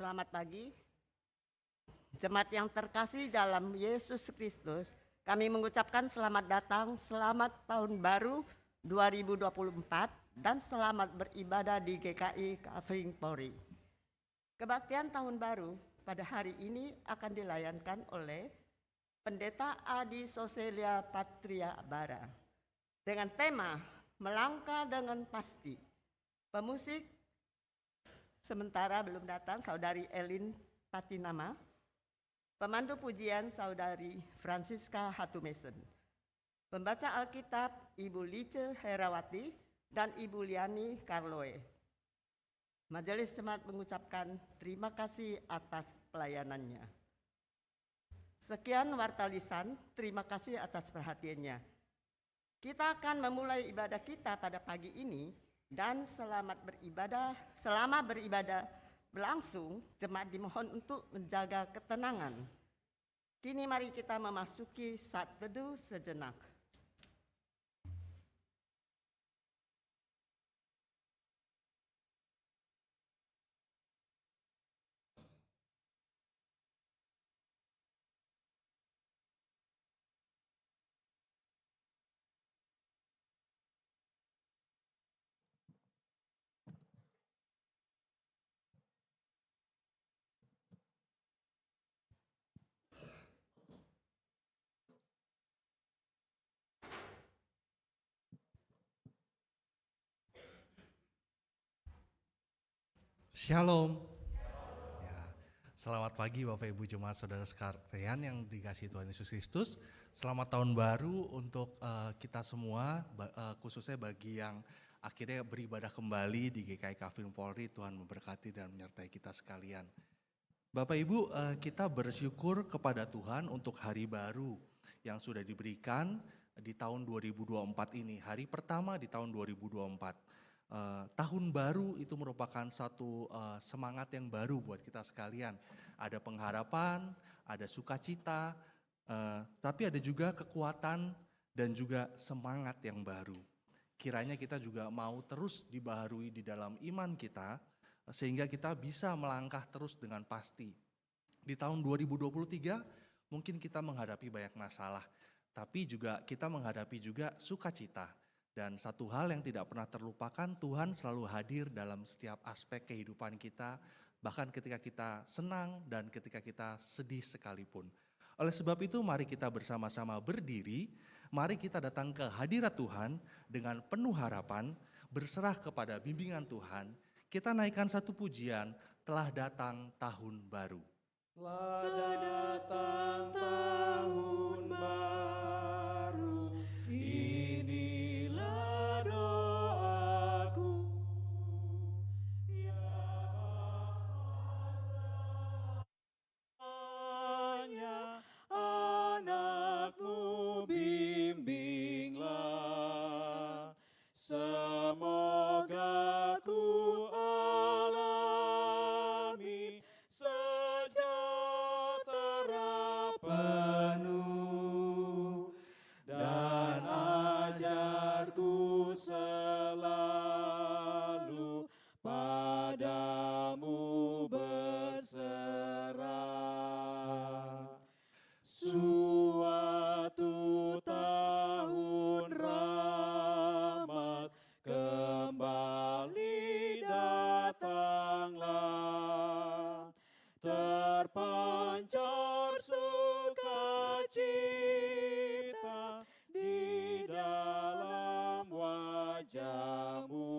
Selamat pagi. Jemaat yang terkasih dalam Yesus Kristus, kami mengucapkan selamat datang, selamat tahun baru 2024 dan selamat beribadah di GKI Kafring Polri. Kebaktian tahun baru pada hari ini akan dilayankan oleh Pendeta Adi Soselia Patria Bara dengan tema Melangkah dengan Pasti. Pemusik sementara belum datang Saudari Elin Patinama. Pemandu pujian Saudari Francisca Hatumesen. Pembaca Alkitab Ibu Lice Herawati dan Ibu Liani Karloe. Majelis Jemaat mengucapkan terima kasih atas pelayanannya. Sekian warta lisan, terima kasih atas perhatiannya. Kita akan memulai ibadah kita pada pagi ini dan selama beribadah berlangsung, jemaat dimohon untuk menjaga ketenangan. Kini mari kita memasuki saat teduh sejenak. Shalom. Ya, selamat pagi Bapak Ibu Jemaat Saudara sekalian yang dikasihi Tuhan Yesus Kristus. Selamat tahun baru untuk kita semua, khususnya bagi yang akhirnya beribadah kembali di GKI Kafring Polri. Tuhan memberkati dan menyertai kita sekalian. Bapak Ibu, kita bersyukur kepada Tuhan untuk hari baru yang sudah diberikan di tahun 2024 ini. Hari pertama di tahun 2024. Tahun baru itu merupakan satu semangat yang baru buat kita sekalian. Ada pengharapan, ada sukacita, tapi ada juga kekuatan dan juga semangat yang baru. Kiranya kita juga mau terus dibaharui di dalam iman kita, sehingga kita bisa melangkah terus dengan pasti. Di tahun 2023 mungkin kita menghadapi banyak masalah, tapi juga kita menghadapi juga sukacita. Dan satu hal yang tidak pernah terlupakan, Tuhan selalu hadir dalam setiap aspek kehidupan kita, bahkan ketika kita senang dan ketika kita sedih sekalipun. Oleh sebab itu mari kita bersama-sama berdiri, mari kita datang ke hadirat Tuhan dengan penuh harapan, berserah kepada bimbingan Tuhan. Kita naikkan satu pujian, telah datang tahun baru. Telah datang tahun baru, inilah doaku. Ya Bapa anakmu bimbinglah, semoga ku alami sejahtera penuh dan ajarku selalu padamu berserah. Suatu tahun rahmat kembali datanglah, terpancar sukacita di dalam wajahmu.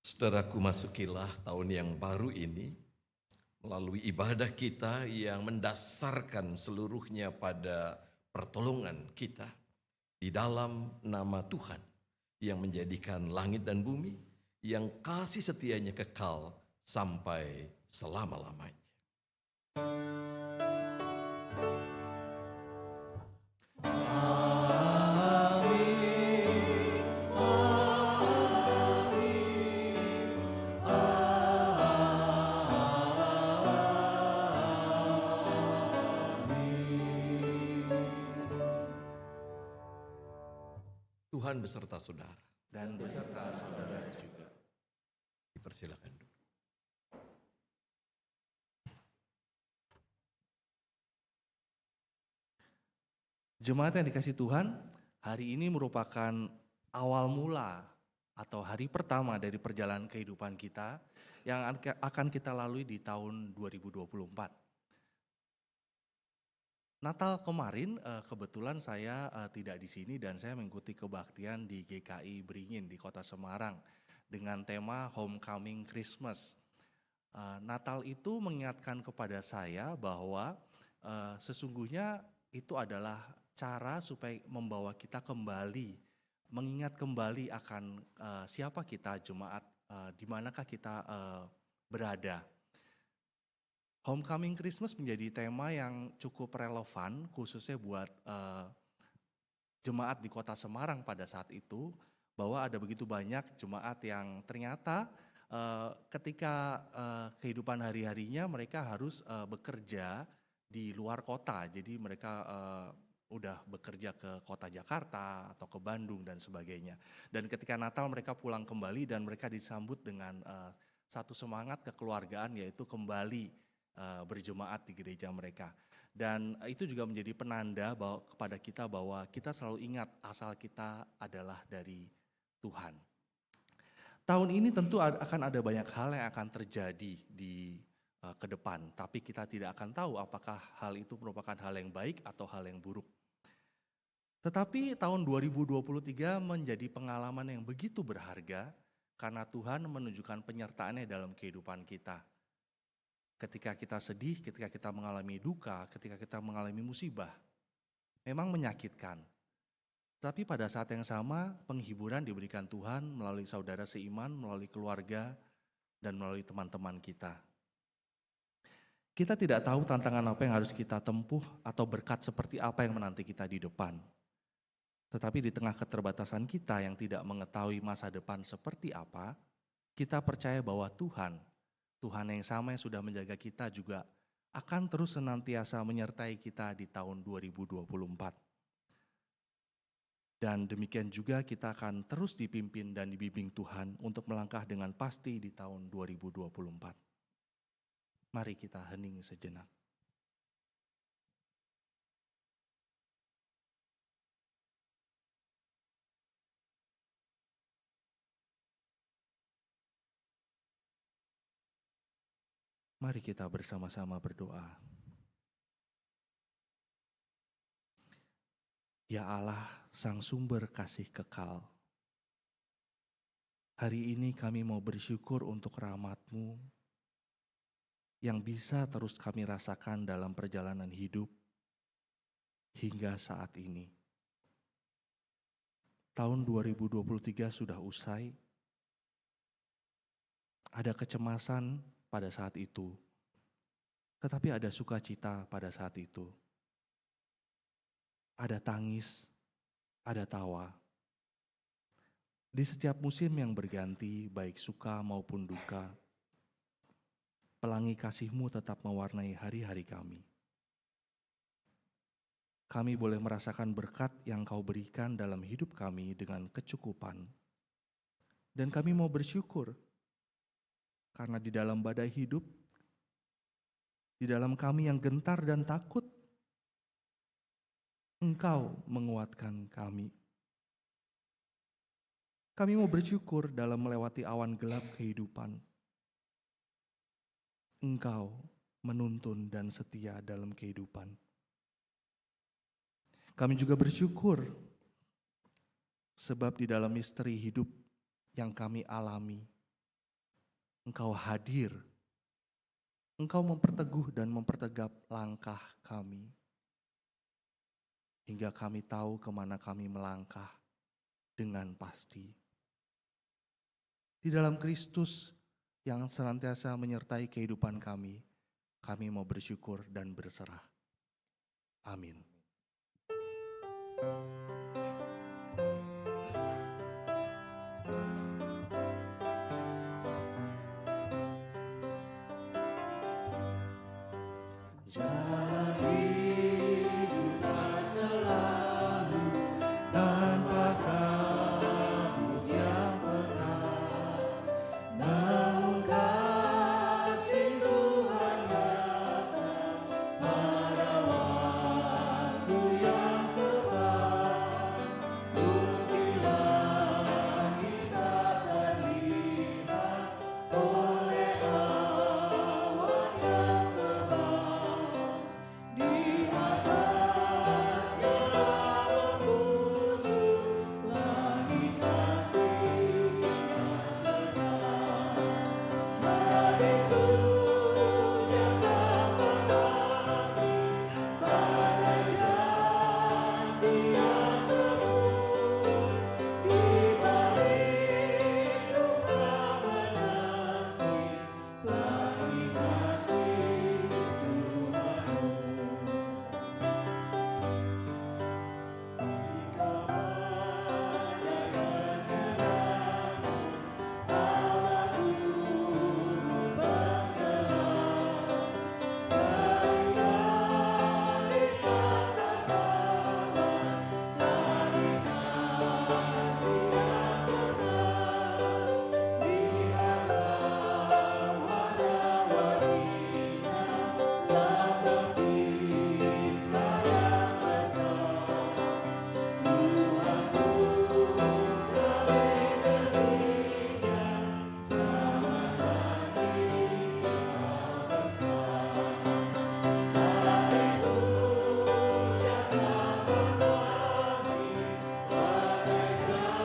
Saudaraku, masukilah tahun yang baru ini melalui ibadah kita yang mendasarkan seluruhnya pada pertolongan kita di dalam nama Tuhan yang menjadikan langit dan bumi, yang kasih setianya kekal sampai selama-lamanya. Tuhan beserta saudara. Dan beserta saudara juga. Dipersilakan dulu. Jemaat yang dikasih Tuhan, hari ini merupakan awal mula atau hari pertama dari perjalanan kehidupan kita yang akan kita lalui di tahun 2024. Natal kemarin kebetulan saya tidak di sini dan saya mengikuti kebaktian di GKI Beringin di Kota Semarang dengan tema Homecoming Christmas. Natal itu mengingatkan kepada saya bahwa sesungguhnya itu adalah cara supaya membawa kita kembali, mengingat kembali akan siapa kita jemaat, di manakah kita berada. Homecoming Christmas menjadi tema yang cukup relevan khususnya buat jemaat di Kota Semarang pada saat itu, bahwa ada begitu banyak jemaat yang ternyata ketika kehidupan hari-harinya mereka harus bekerja di luar kota. Jadi mereka udah bekerja ke kota Jakarta atau ke Bandung dan sebagainya. Dan ketika Natal mereka pulang kembali dan mereka disambut dengan satu semangat kekeluargaan, yaitu kembali berjemaat di gereja mereka. Dan itu juga menjadi penanda bahwa kepada kita bahwa kita selalu ingat asal kita adalah dari Tuhan. Tahun ini tentu akan ada banyak hal yang akan terjadi di ke depan, tapi kita tidak akan tahu apakah hal itu merupakan hal yang baik atau hal yang buruk. Tetapi tahun 2023 menjadi pengalaman yang begitu berharga karena Tuhan menunjukkan penyertaannya dalam kehidupan kita. Ketika kita sedih, ketika kita mengalami duka, ketika kita mengalami musibah, memang menyakitkan. Tapi pada saat yang sama, penghiburan diberikan Tuhan melalui saudara seiman, melalui keluarga, dan melalui teman-teman kita. Kita tidak tahu tantangan apa yang harus kita tempuh atau berkat seperti apa yang menanti kita di depan. Tetapi di tengah keterbatasan kita yang tidak mengetahui masa depan seperti apa, kita percaya bahwa Tuhan yang sama yang sudah menjaga kita juga akan terus senantiasa menyertai kita di tahun 2024. Dan demikian juga kita akan terus dipimpin dan dibimbing Tuhan untuk melangkah dengan pasti di tahun 2024. Mari kita hening sejenak. Mari kita bersama-sama berdoa. Ya Allah, Sang Sumber Kasih Kekal, hari ini kami mau bersyukur untuk rahmat-Mu yang bisa terus kami rasakan dalam perjalanan hidup hingga saat ini. Tahun 2023 sudah usai, ada kecemasan pada saat itu, tetapi ada sukacita pada saat itu. Ada tangis, ada tawa. Di setiap musim yang berganti, baik suka maupun duka, pelangi kasih-Mu tetap mewarnai hari-hari kami. Kami boleh merasakan berkat yang Kau berikan dalam hidup kami dengan kecukupan. Dan kami mau bersyukur, karena di dalam badai hidup, di dalam kami yang gentar dan takut, Engkau menguatkan kami. Kami mau bersyukur dalam melewati awan gelap kehidupan. Engkau menuntun dan setia dalam kehidupan. Kami juga bersyukur sebab di dalam misteri hidup yang kami alami, Engkau hadir. Engkau memperteguh dan mempertegap langkah kami. Hingga kami tahu kemana kami melangkah dengan pasti. Di dalam Kristus yang senantiasa menyertai kehidupan kami mau bersyukur dan berserah. Amin. Jalan hidup tak selalu tanpa kabut yang pekat, namun kasih Tuhan nyata pada waktu yang tepat. Buktilah kita terlihat oleh awan yang tebal. Di atasnya membusuk langit kasih yang tegar. Habis hujan dapat lagi pada janji yang teguh. Di balik duka menanti pelangi kasih Tuhanmu. Jika badai menyerang, Allah turun bergerak. Dari atas awan, langit kasih yang tegar. Lihatlah warna-warninya, lambang cinta yang besar. Tuhan surga berdirinya, jangan lagi kau gentar. Habis hujan dapat lagi bagai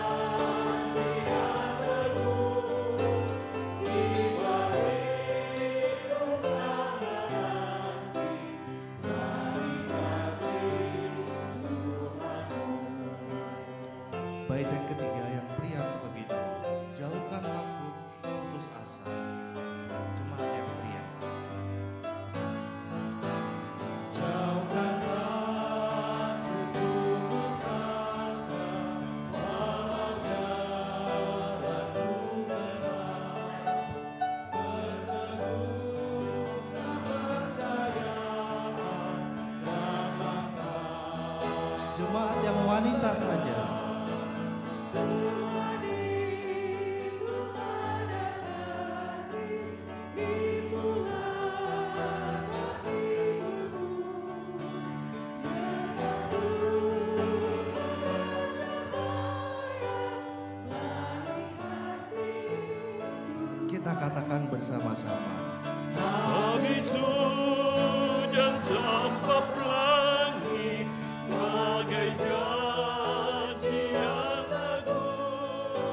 janji yang teguh. Di balik duka menanti pelangi kasih Tuhanmu. Bait yang ketiga yang pria terlebih dahulu. Jauhkan takut, putus asa. Jemaat yang pria. Jauhkan takut, putus asa, walau jalanmu berat. Berteguhkan kepercayaan dan langkah. Jemaat yang wanita saja. Tuhan itu ada kasih, itulah penghiburmu. Lepas Tuhan cahaya, langit kasih. Kita katakan bersama-sama. Habis hujan tanpa pelangi, bagai janji yang teguh.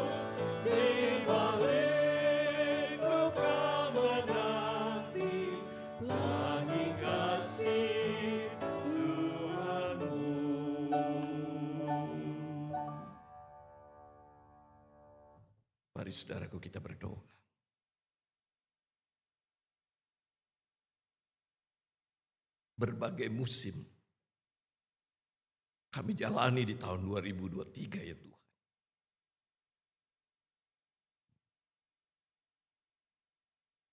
Di balik duka menanti pelangi kasih Tuhanmu. Mari saudaraku kita berdoa. Berbagai musim kami jalani di tahun 2023 ya Tuhan.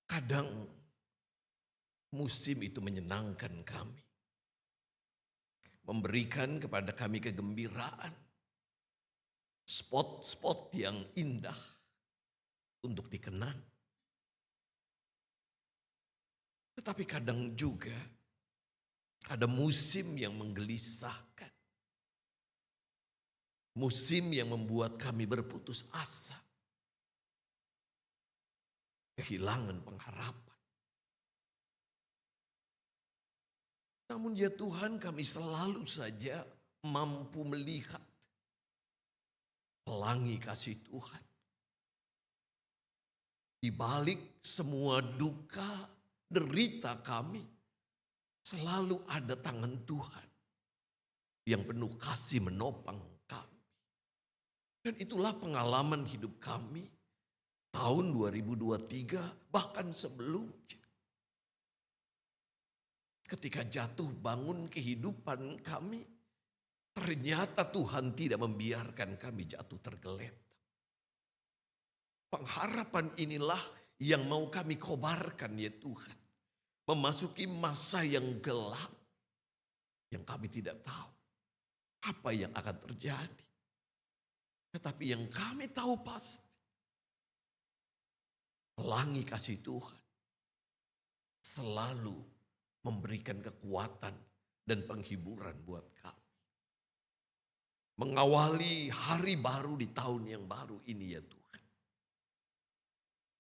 Kadang musim itu menyenangkan kami. Memberikan kepada kami kegembiraan. Spot-spot yang indah untuk dikenang. Tetapi kadang juga ada musim yang menggelisahkan. Musim yang membuat kami berputus asa. Kehilangan pengharapan. Namun ya Tuhan, kami selalu saja mampu melihat pelangi kasih Tuhan Di balik semua duka, derita kami, selalu ada tangan Tuhan yang penuh kasih menopang kami. Dan itulah pengalaman hidup kami tahun 2023 bahkan sebelumnya. Ketika jatuh bangun kehidupan kami, ternyata Tuhan tidak membiarkan kami jatuh tergeletak. Pengharapan inilah yang mau kami kobarkan ya Tuhan. Memasuki masa yang gelap yang kami tidak tahu apa yang akan terjadi. Tetapi yang kami tahu pasti, pelangi kasih Tuhan selalu memberikan kekuatan dan penghiburan buat kami. Mengawali hari baru di tahun yang baru ini ya Tuhan.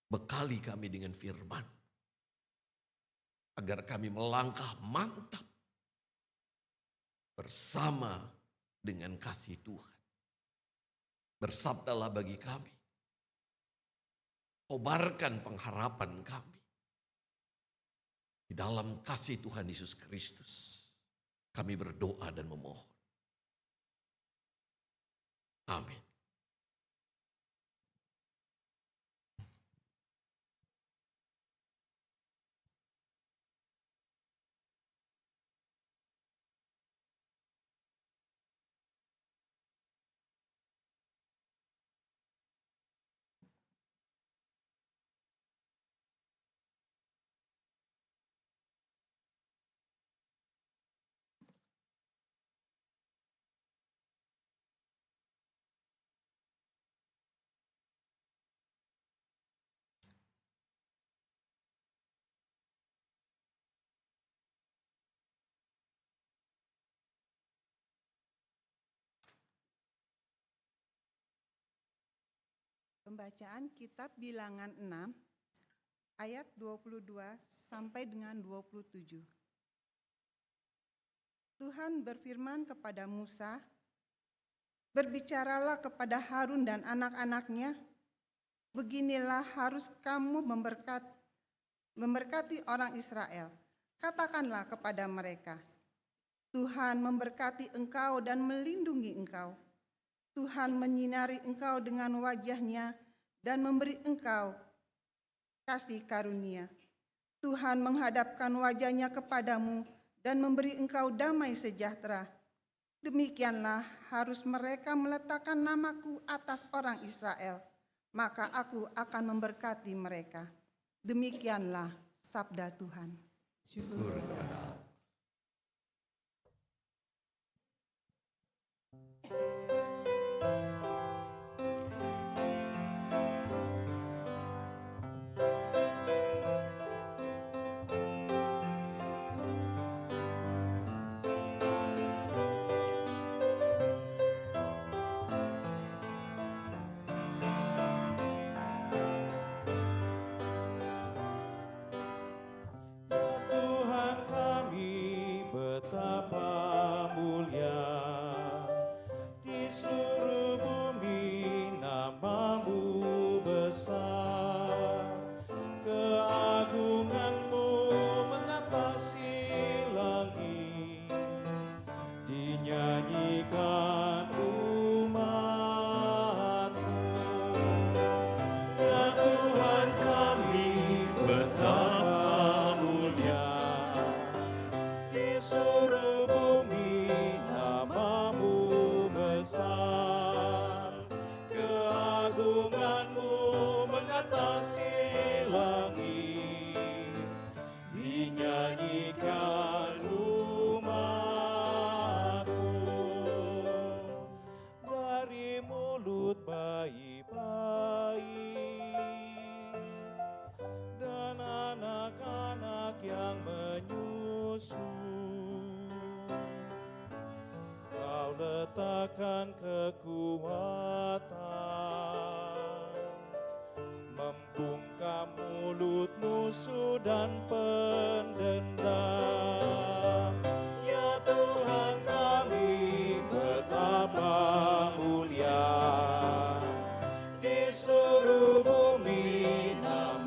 Bekali kami dengan firman, agar kami melangkah mantap bersama dengan kasih Tuhan. Bersabdalah bagi kami, kobarkan pengharapan kami. Di dalam kasih Tuhan Yesus Kristus, kami berdoa dan memohon. Amin. Pembacaan kitab Bilangan 6 ayat 22 sampai dengan 27. Tuhan berfirman kepada Musa, "Berbicaralah kepada Harun dan anak-anaknya, beginilah harus kamu memberkati orang Israel. Katakanlah kepada mereka, Tuhan memberkati engkau dan melindungi engkau. Tuhan menyinari engkau dengan wajah-Nya dan memberi engkau kasih karunia. Tuhan menghadapkan wajah-Nya kepadamu dan memberi engkau damai sejahtera. Demikianlah harus mereka meletakkan namaku atas orang Israel, maka aku akan memberkati mereka." Demikianlah sabda Tuhan. Syukur kepada Allah. Tuhan kami betapa mulia, di seluruh bumi nama-Mu besar, keagungan-Mu mengatasi langit, dinyanyikan umat-Mu. Ya Tuhan kami betapa mulia, di seluruh bumi nama-Mu besar, keagungan-Mu mengatasi langit, dinyanyikan umat-Mu. Dari mulut bayi-bayi dan anak-anak yang menyusu, Kau letakkan kekuatan, membungkam mulut musuh dan pendendam. Ya Tuhan kami betapa mulia, di seluruh bumi nama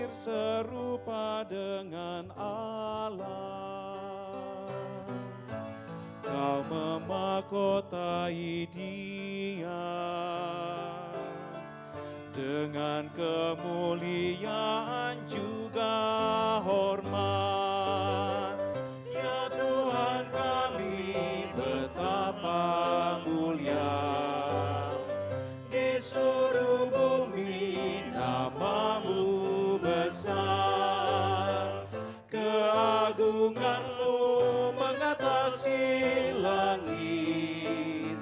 serupa dengan Allah. Kau memahkotai Dia dengan kemuliaan juga hormat. Ya Tuhan kami, betapa mulia di seluruh bumi nama-Mu besar. Keagungan-Mu mengatasi langit,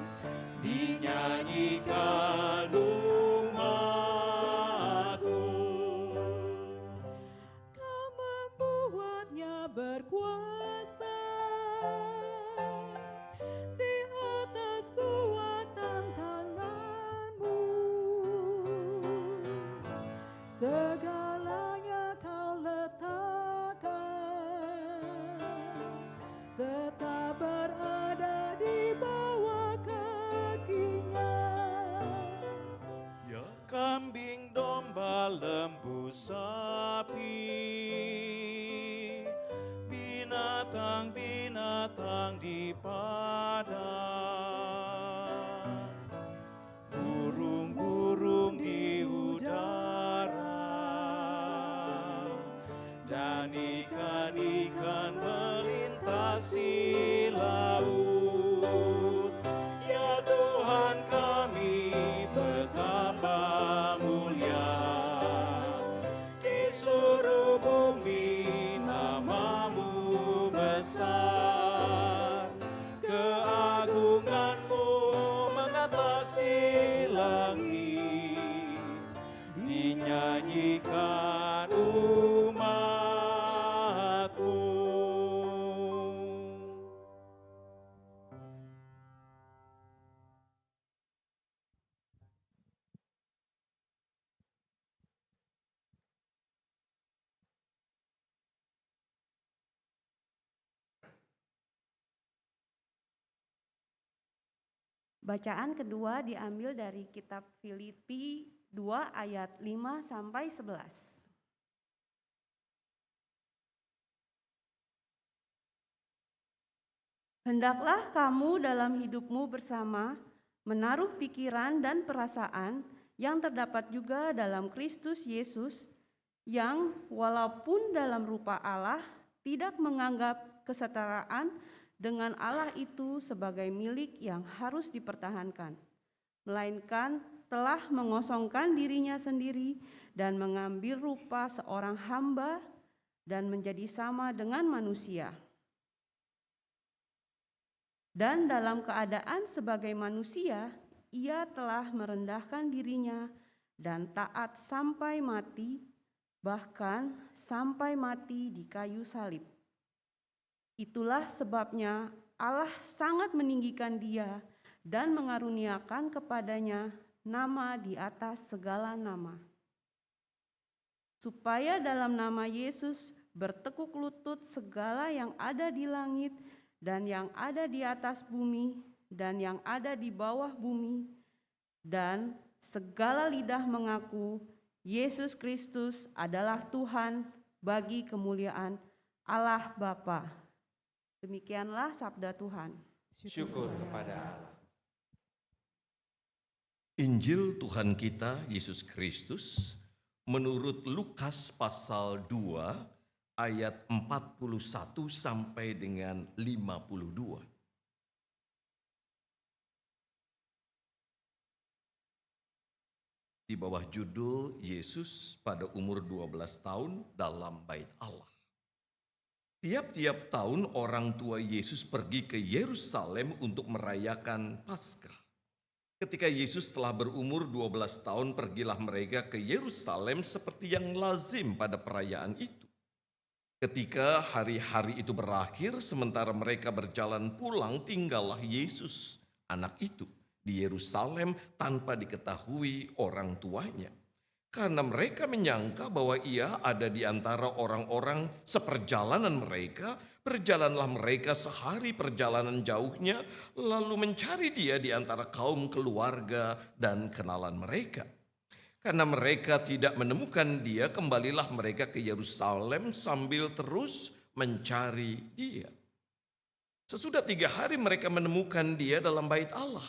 dinyanyikan umat-Mu. Kau membuatnya berkuasa di atas buatan tangan-Mu. Segalanya Kau letakkan, tetap berada di bawah kaki-Nya. Ya. Kambing, domba, lembu, sapi, binatang-binatang di padang, burung-burung di udara, dan ikan-ikan melintasi laut. Ya Tuhan kami, betapa mulia di seluruh bumi nama-Mu besar. Keagungan-Mu mengatasi langit, dinyanyikan umat-Mu. Bacaan kedua diambil dari kitab Filipi 2 ayat 5 sampai 11. Hendaklah kamu dalam hidupmu bersama menaruh pikiran dan perasaan yang terdapat juga dalam Kristus Yesus, yang walaupun dalam rupa Allah tidak menganggap kesetaraan dengan Allah itu sebagai milik yang harus dipertahankan, melainkan telah mengosongkan dirinya sendiri dan mengambil rupa seorang hamba dan menjadi sama dengan manusia. Dan dalam keadaan sebagai manusia, Ia telah merendahkan dirinya dan taat sampai mati, bahkan sampai mati di kayu salib. Itulah sebabnya Allah sangat meninggikan Dia dan mengaruniakan kepadanya nama di atas segala nama, supaya dalam nama Yesus bertekuk lutut segala yang ada di langit dan yang ada di atas bumi dan yang ada di bawah bumi, dan segala lidah mengaku Yesus Kristus adalah Tuhan, bagi kemuliaan Allah Bapa. Demikianlah sabda Tuhan. Syukur kepada Allah. Injil Tuhan kita Yesus Kristus menurut Lukas pasal 2 ayat 41 sampai dengan 52. Di bawah judul Yesus pada umur 12 tahun dalam bait Allah. Tiap-tiap tahun orang tua Yesus pergi ke Yerusalem untuk merayakan Paskah. Ketika Yesus telah berumur 12 tahun, pergilah mereka ke Yerusalem seperti yang lazim pada perayaan itu. Ketika hari-hari itu berakhir, sementara mereka berjalan pulang, tinggallah Yesus, anak itu, di Yerusalem tanpa diketahui orang tuanya. Karena mereka menyangka bahwa ia ada di antara orang-orang seperjalanan mereka, berjalanlah mereka sehari perjalanan jauhnya, lalu mencari dia di antara kaum keluarga dan kenalan mereka. Karena mereka tidak menemukan dia, kembalilah mereka ke Yerusalem sambil terus mencari dia. Sesudah 3 hari mereka menemukan dia dalam bait Allah.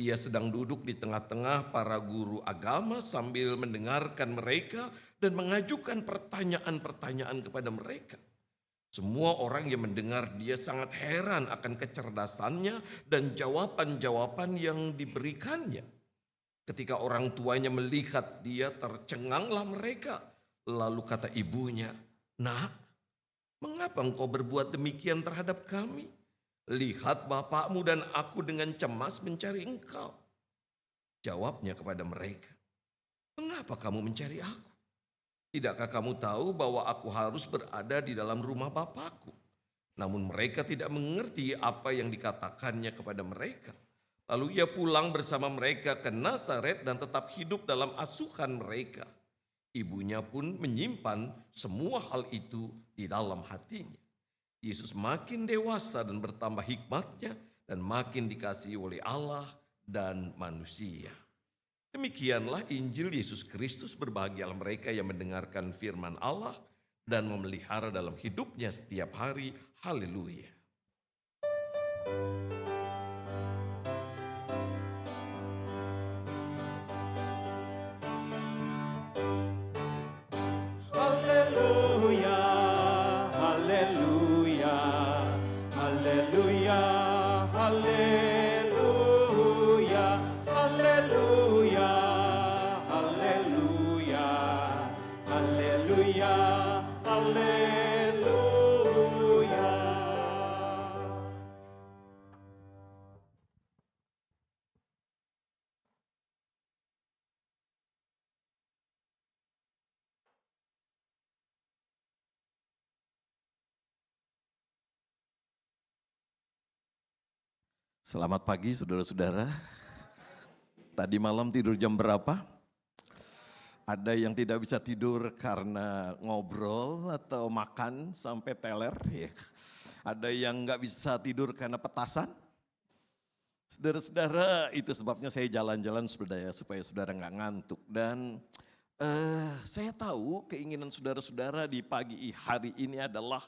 Ia sedang duduk di tengah-tengah para guru agama sambil mendengarkan mereka dan mengajukan pertanyaan-pertanyaan kepada mereka. Semua orang yang mendengar dia sangat heran akan kecerdasannya dan jawaban-jawaban yang diberikannya. Ketika orang tuanya melihat dia, tercenganglah mereka. Lalu kata ibunya, "Nak, mengapa engkau berbuat demikian terhadap kami? Lihat bapakmu dan aku dengan cemas mencari engkau." Jawabnya kepada mereka, "Mengapa kamu mencari aku? Tidakkah kamu tahu bahwa aku harus berada di dalam rumah bapakku?" Namun mereka tidak mengerti apa yang dikatakannya kepada mereka. Lalu ia pulang bersama mereka ke Nazaret dan tetap hidup dalam asuhan mereka. Ibunya pun menyimpan semua hal itu di dalam hatinya. Yesus makin dewasa dan bertambah hikmatnya dan makin dikasihi oleh Allah dan manusia. Demikianlah Injil Yesus Kristus. Berbahagialah mereka yang mendengarkan firman Allah dan memelihara dalam hidupnya setiap hari. Haleluya. Haleluya, haleluya, haleluya, haleluya, haleluya, haleluya, haleluya, haleluya. Selamat pagi saudara-saudara. Tadi malam tidur jam berapa? Ada yang tidak bisa tidur karena ngobrol atau makan sampai teler. Ya. Ada yang nggak bisa tidur karena petasan. Saudara-saudara, itu sebabnya saya jalan-jalan supaya saudara nggak ngantuk. Dan saya tahu keinginan saudara-saudara di pagi hari ini adalah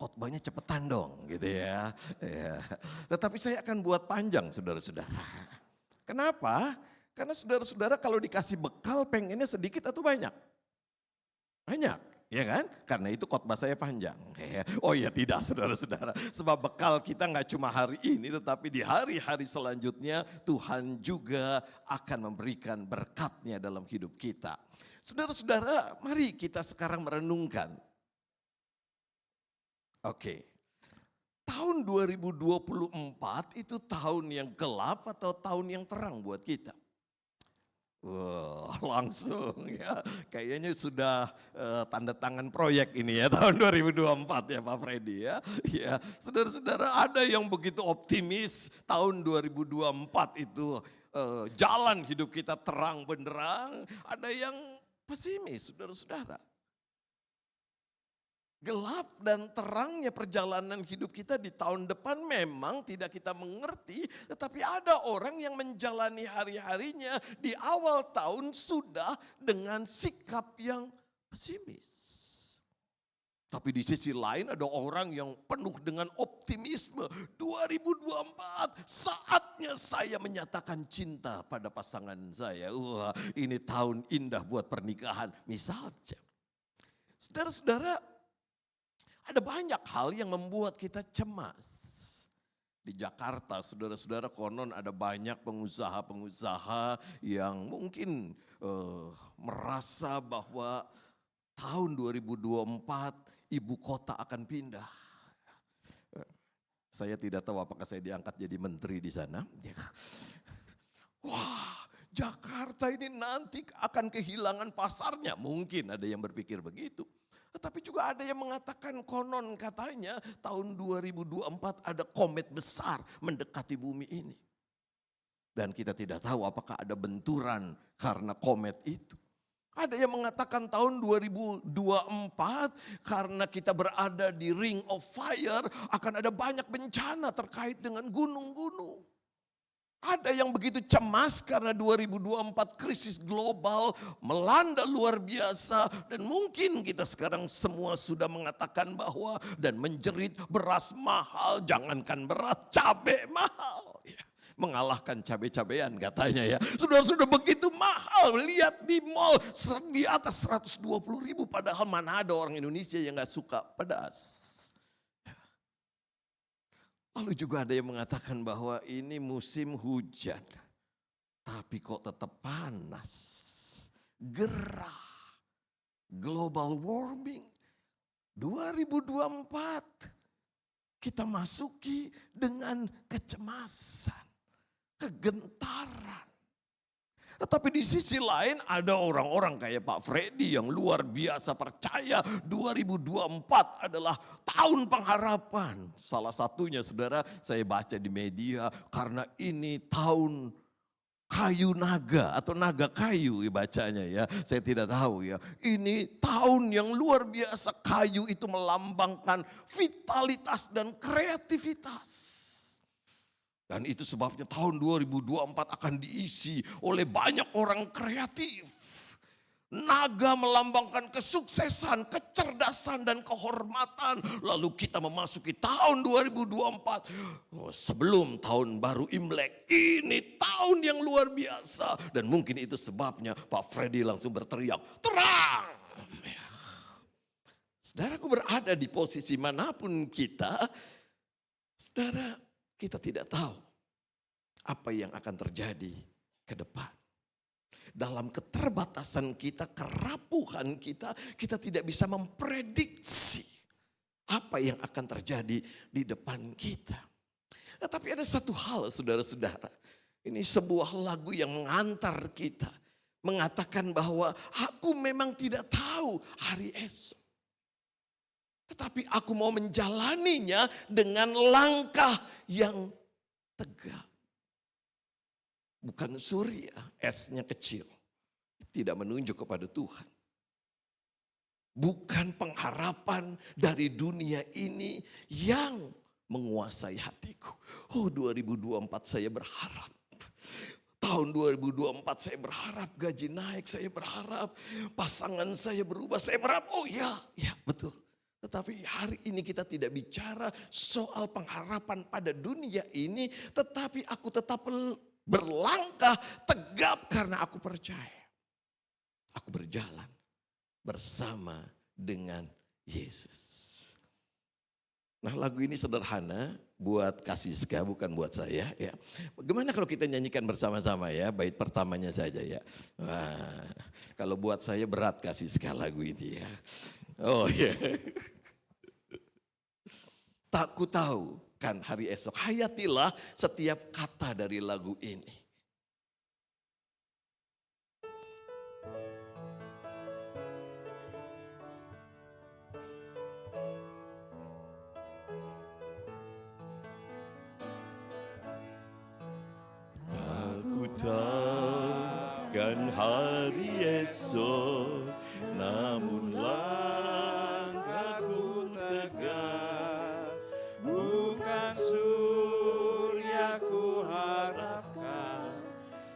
khotbahnya cepetan dong gitu ya. Ya. Tetapi saya akan buat panjang saudara-saudara. Kenapa? Karena saudara-saudara kalau dikasih bekal pengennya sedikit atau banyak? Banyak, ya kan? Karena itu khotbah saya panjang. Oh ya tidak saudara-saudara. Sebab bekal kita nggak cuma hari ini tetapi di hari-hari selanjutnya Tuhan juga akan memberikan berkatnya dalam hidup kita. Saudara-saudara, mari kita sekarang merenungkan. Oke, tahun 2024 itu tahun yang gelap atau tahun yang terang buat kita? Wah, langsung ya, kayaknya sudah tanda tangan proyek ini ya tahun 2024 ya Pak Freddy ya. Ya, saudara-saudara, ada yang begitu optimis tahun 2024 itu jalan hidup kita terang benderang, ada yang pesimis saudara-saudara. Gelap dan terangnya perjalanan hidup kita di tahun depan memang tidak kita mengerti. Tetapi ada orang yang menjalani hari-harinya di awal tahun sudah dengan sikap yang pesimis. Tapi di sisi lain ada orang yang penuh dengan optimisme. 2024 saatnya saya menyatakan cinta pada pasangan saya. Wah, ini tahun indah buat pernikahan misalnya. Saudara-saudara, ada banyak hal yang membuat kita cemas. Di Jakarta, saudara-saudara, konon ada banyak pengusaha-pengusaha yang mungkin merasa bahwa tahun 2024 ibu kota akan pindah. Saya tidak tahu apakah saya diangkat jadi menteri di sana. Wah, Jakarta ini nanti akan kehilangan pasarnya. Mungkin ada yang berpikir begitu. Tetapi juga ada yang mengatakan konon katanya tahun 2024 ada komet besar mendekati bumi ini. Dan kita tidak tahu apakah ada benturan karena komet itu. Ada yang mengatakan tahun 2024 karena kita berada di ring of fire akan ada banyak bencana terkait dengan gunung-gunung. Ada yang begitu cemas karena 2024 krisis global melanda luar biasa. Dan mungkin kita sekarang semua sudah mengatakan bahwa dan menjerit beras mahal, jangankan beras, cabai mahal. Ya, mengalahkan cabai-cabean katanya ya. Sudah begitu mahal, lihat di mall di atas 120.000, padahal mana ada orang Indonesia yang gak suka pedas. Lalu juga ada yang mengatakan bahwa ini musim hujan, tapi kok tetap panas, gerah, global warming. 2024 kita masuki dengan kecemasan, kegentaran. Tetapi di sisi lain ada orang-orang kayak Pak Freddy yang luar biasa percaya 2024 adalah tahun pengharapan. Salah satunya saudara saya baca di media karena ini tahun kayu naga atau naga kayu bacanya ya. Saya tidak tahu ya. Ini tahun yang luar biasa, kayu itu melambangkan vitalitas dan kreativitas. Dan itu sebabnya tahun 2024 akan diisi oleh banyak orang kreatif. Naga melambangkan kesuksesan, kecerdasan dan kehormatan. Lalu kita memasuki tahun 2024. Sebelum tahun baru Imlek. Ini tahun yang luar biasa. Dan mungkin itu sebabnya Pak Freddy langsung berteriak, terang! Saudaraku, berada di posisi manapun kita, saudara, kita tidak tahu apa yang akan terjadi ke depan. Dalam keterbatasan kita, kerapuhan kita, kita tidak bisa memprediksi apa yang akan terjadi di depan kita. Tetapi ada satu hal saudara-saudara, ini sebuah lagu yang mengantar kita, mengatakan bahwa aku memang tidak tahu hari esok. Tetapi aku mau menjalaninya dengan langkah yang tegak. Bukan surya, S-nya kecil. Tidak menunjuk kepada Tuhan. Bukan pengharapan dari dunia ini yang menguasai hatiku. Oh 2024 saya berharap. Tahun 2024 saya berharap gaji naik, saya berharap pasangan saya berubah, saya berharap, oh ya betul. Tetapi hari ini kita tidak bicara soal pengharapan pada dunia ini, tetapi aku tetap berlangkah tegap karena aku percaya. Aku berjalan bersama dengan Yesus. Nah, lagu ini sederhana buat Kasiska, bukan buat saya ya. Bagaimana kalau kita nyanyikan bersama-sama ya, bait pertamanya saja ya. Wah, kalau buat saya berat Kasiska lagu ini ya. Oh ya. Tak ku tahu kan hari esok. Hayatilah setiap kata dari lagu ini. Tak ku tahu kan hari esok, namun langkahku tegak. Bukan surya ku harapkan,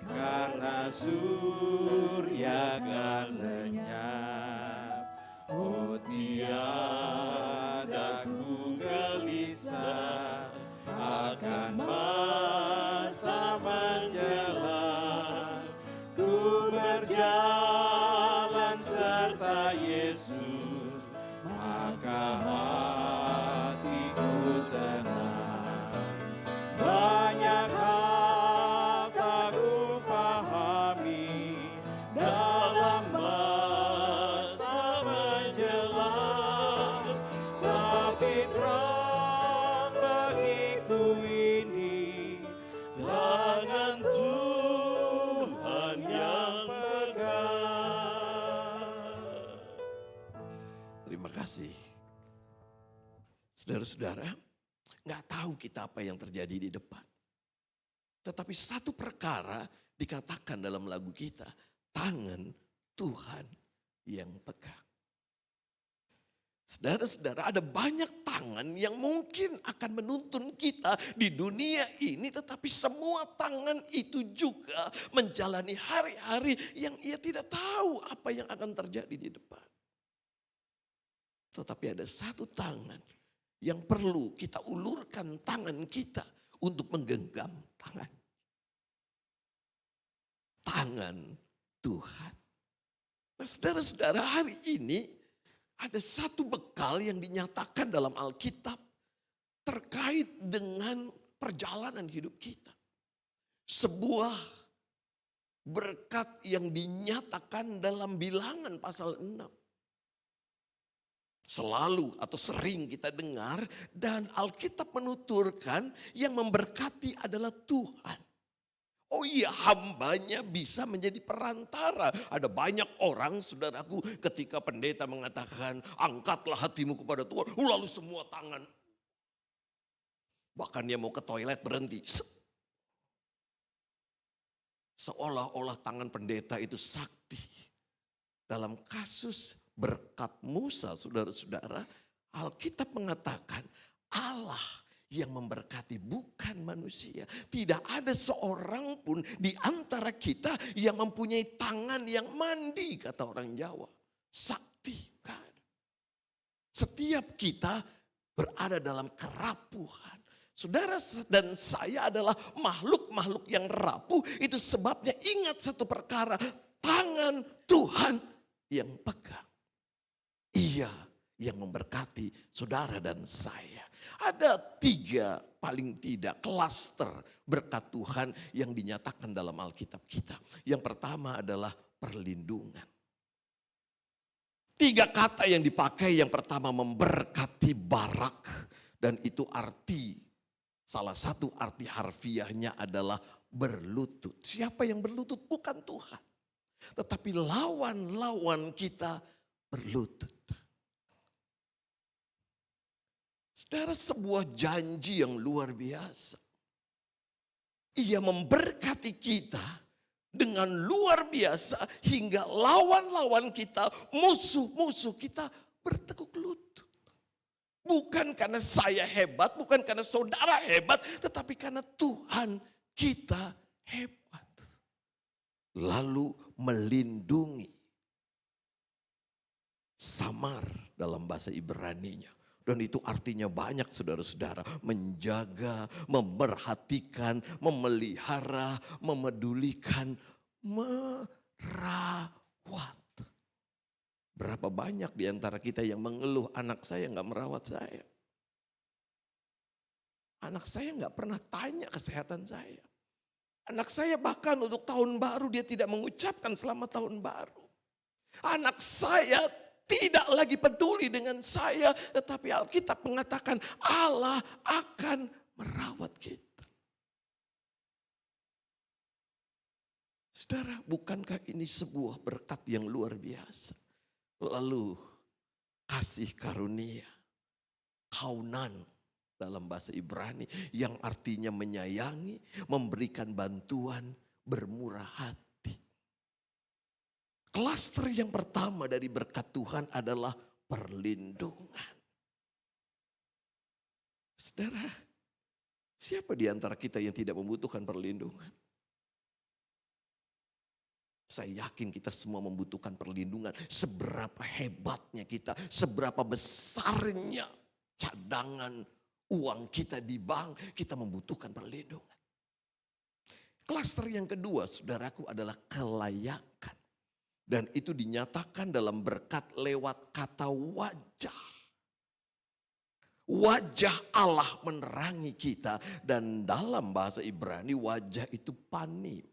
karena surya akan lenyap. Oh tiada ku gelisah akan masa menjelang. Ku berjalan serta Yesus, maka hatiku tenang. Banyak hal tak ku pahami dalam masa menjelang, tapi terang bagiku ini tangan Tuhan yang pegang. Terima kasih. Saudara-saudara, nggak tahu kita apa yang terjadi di depan. Tetapi satu perkara dikatakan dalam lagu kita, tangan Tuhan yang pegang. Saudara-saudara, ada banyak tangan yang mungkin akan menuntun kita di dunia ini, tetapi semua tangan itu juga menjalani hari-hari yang ia tidak tahu apa yang akan terjadi di depan. Tetapi ada satu tangan yang perlu kita ulurkan tangan kita untuk menggenggam tangan. Tangan Tuhan. Nah, saudara-saudara, hari ini ada satu bekal yang dinyatakan dalam Alkitab terkait dengan perjalanan hidup kita. Sebuah berkat yang dinyatakan dalam Bilangan pasal 6. Selalu atau sering kita dengar dan Alkitab menuturkan yang memberkati adalah Tuhan. Oh iya, hambanya bisa menjadi perantara. Ada banyak orang, saudaraku, ketika pendeta mengatakan, angkatlah hatimu kepada Tuhan. Lalu semua tangan. Bahkan dia mau ke toilet berhenti. Seolah-olah tangan pendeta itu sakti. Dalam kasus berkat Musa, saudara-saudara, Alkitab mengatakan Allah yang memberkati, bukan manusia. Tidak ada seorang pun di antara kita yang mempunyai tangan yang mandi, kata orang Jawa. Sakti, kan? Setiap kita berada dalam kerapuhan. Saudara dan saya adalah makhluk-makhluk yang rapuh. Itu sebabnya ingat satu perkara, tangan Tuhan yang pegang. Ia yang memberkati saudara dan saya. Ada 3 paling tidak klaster berkat Tuhan yang dinyatakan dalam Alkitab kita. Yang pertama adalah perlindungan. 3 kata yang dipakai, yang pertama memberkati, barak. Dan itu salah satu arti harfiahnya adalah berlutut. Siapa yang berlutut? Bukan Tuhan. Tetapi lawan-lawan kita berlutut. Saudara, sebuah janji yang luar biasa. Ia memberkati kita dengan luar biasa hingga lawan-lawan kita, musuh-musuh kita bertekuk lutut. Bukan karena saya hebat, bukan karena saudara hebat, tetapi karena Tuhan kita hebat. Lalu melindungi. Samar dalam bahasa Ibraninya. Dan itu artinya banyak, saudara-saudara. Menjaga, memerhatikan, memelihara, memedulikan, merawat. Berapa banyak di antara kita yang mengeluh, anak saya nggak merawat saya. Anak saya nggak pernah tanya kesehatan saya. Anak saya bahkan untuk tahun baru dia tidak mengucapkan selamat tahun baru. Anak saya tidak lagi peduli dengan saya, tetapi Alkitab mengatakan Allah akan merawat kita. Saudara, bukankah ini sebuah berkat yang luar biasa? Lalu kasih karunia, kaunan dalam bahasa Ibrani yang artinya menyayangi, memberikan bantuan, bermurah hati. Klaster yang pertama dari berkat Tuhan adalah perlindungan. Saudara, siapa di antara kita yang tidak membutuhkan perlindungan? Saya yakin kita semua membutuhkan perlindungan. Seberapa hebatnya kita, seberapa besarnya cadangan uang kita di bank, kita membutuhkan perlindungan. Klaster yang kedua, saudaraku, adalah kelayakan. Dan itu dinyatakan dalam berkat lewat kata wajah. Wajah Allah menerangi kita. Dan dalam bahasa Ibrani wajah itu panim.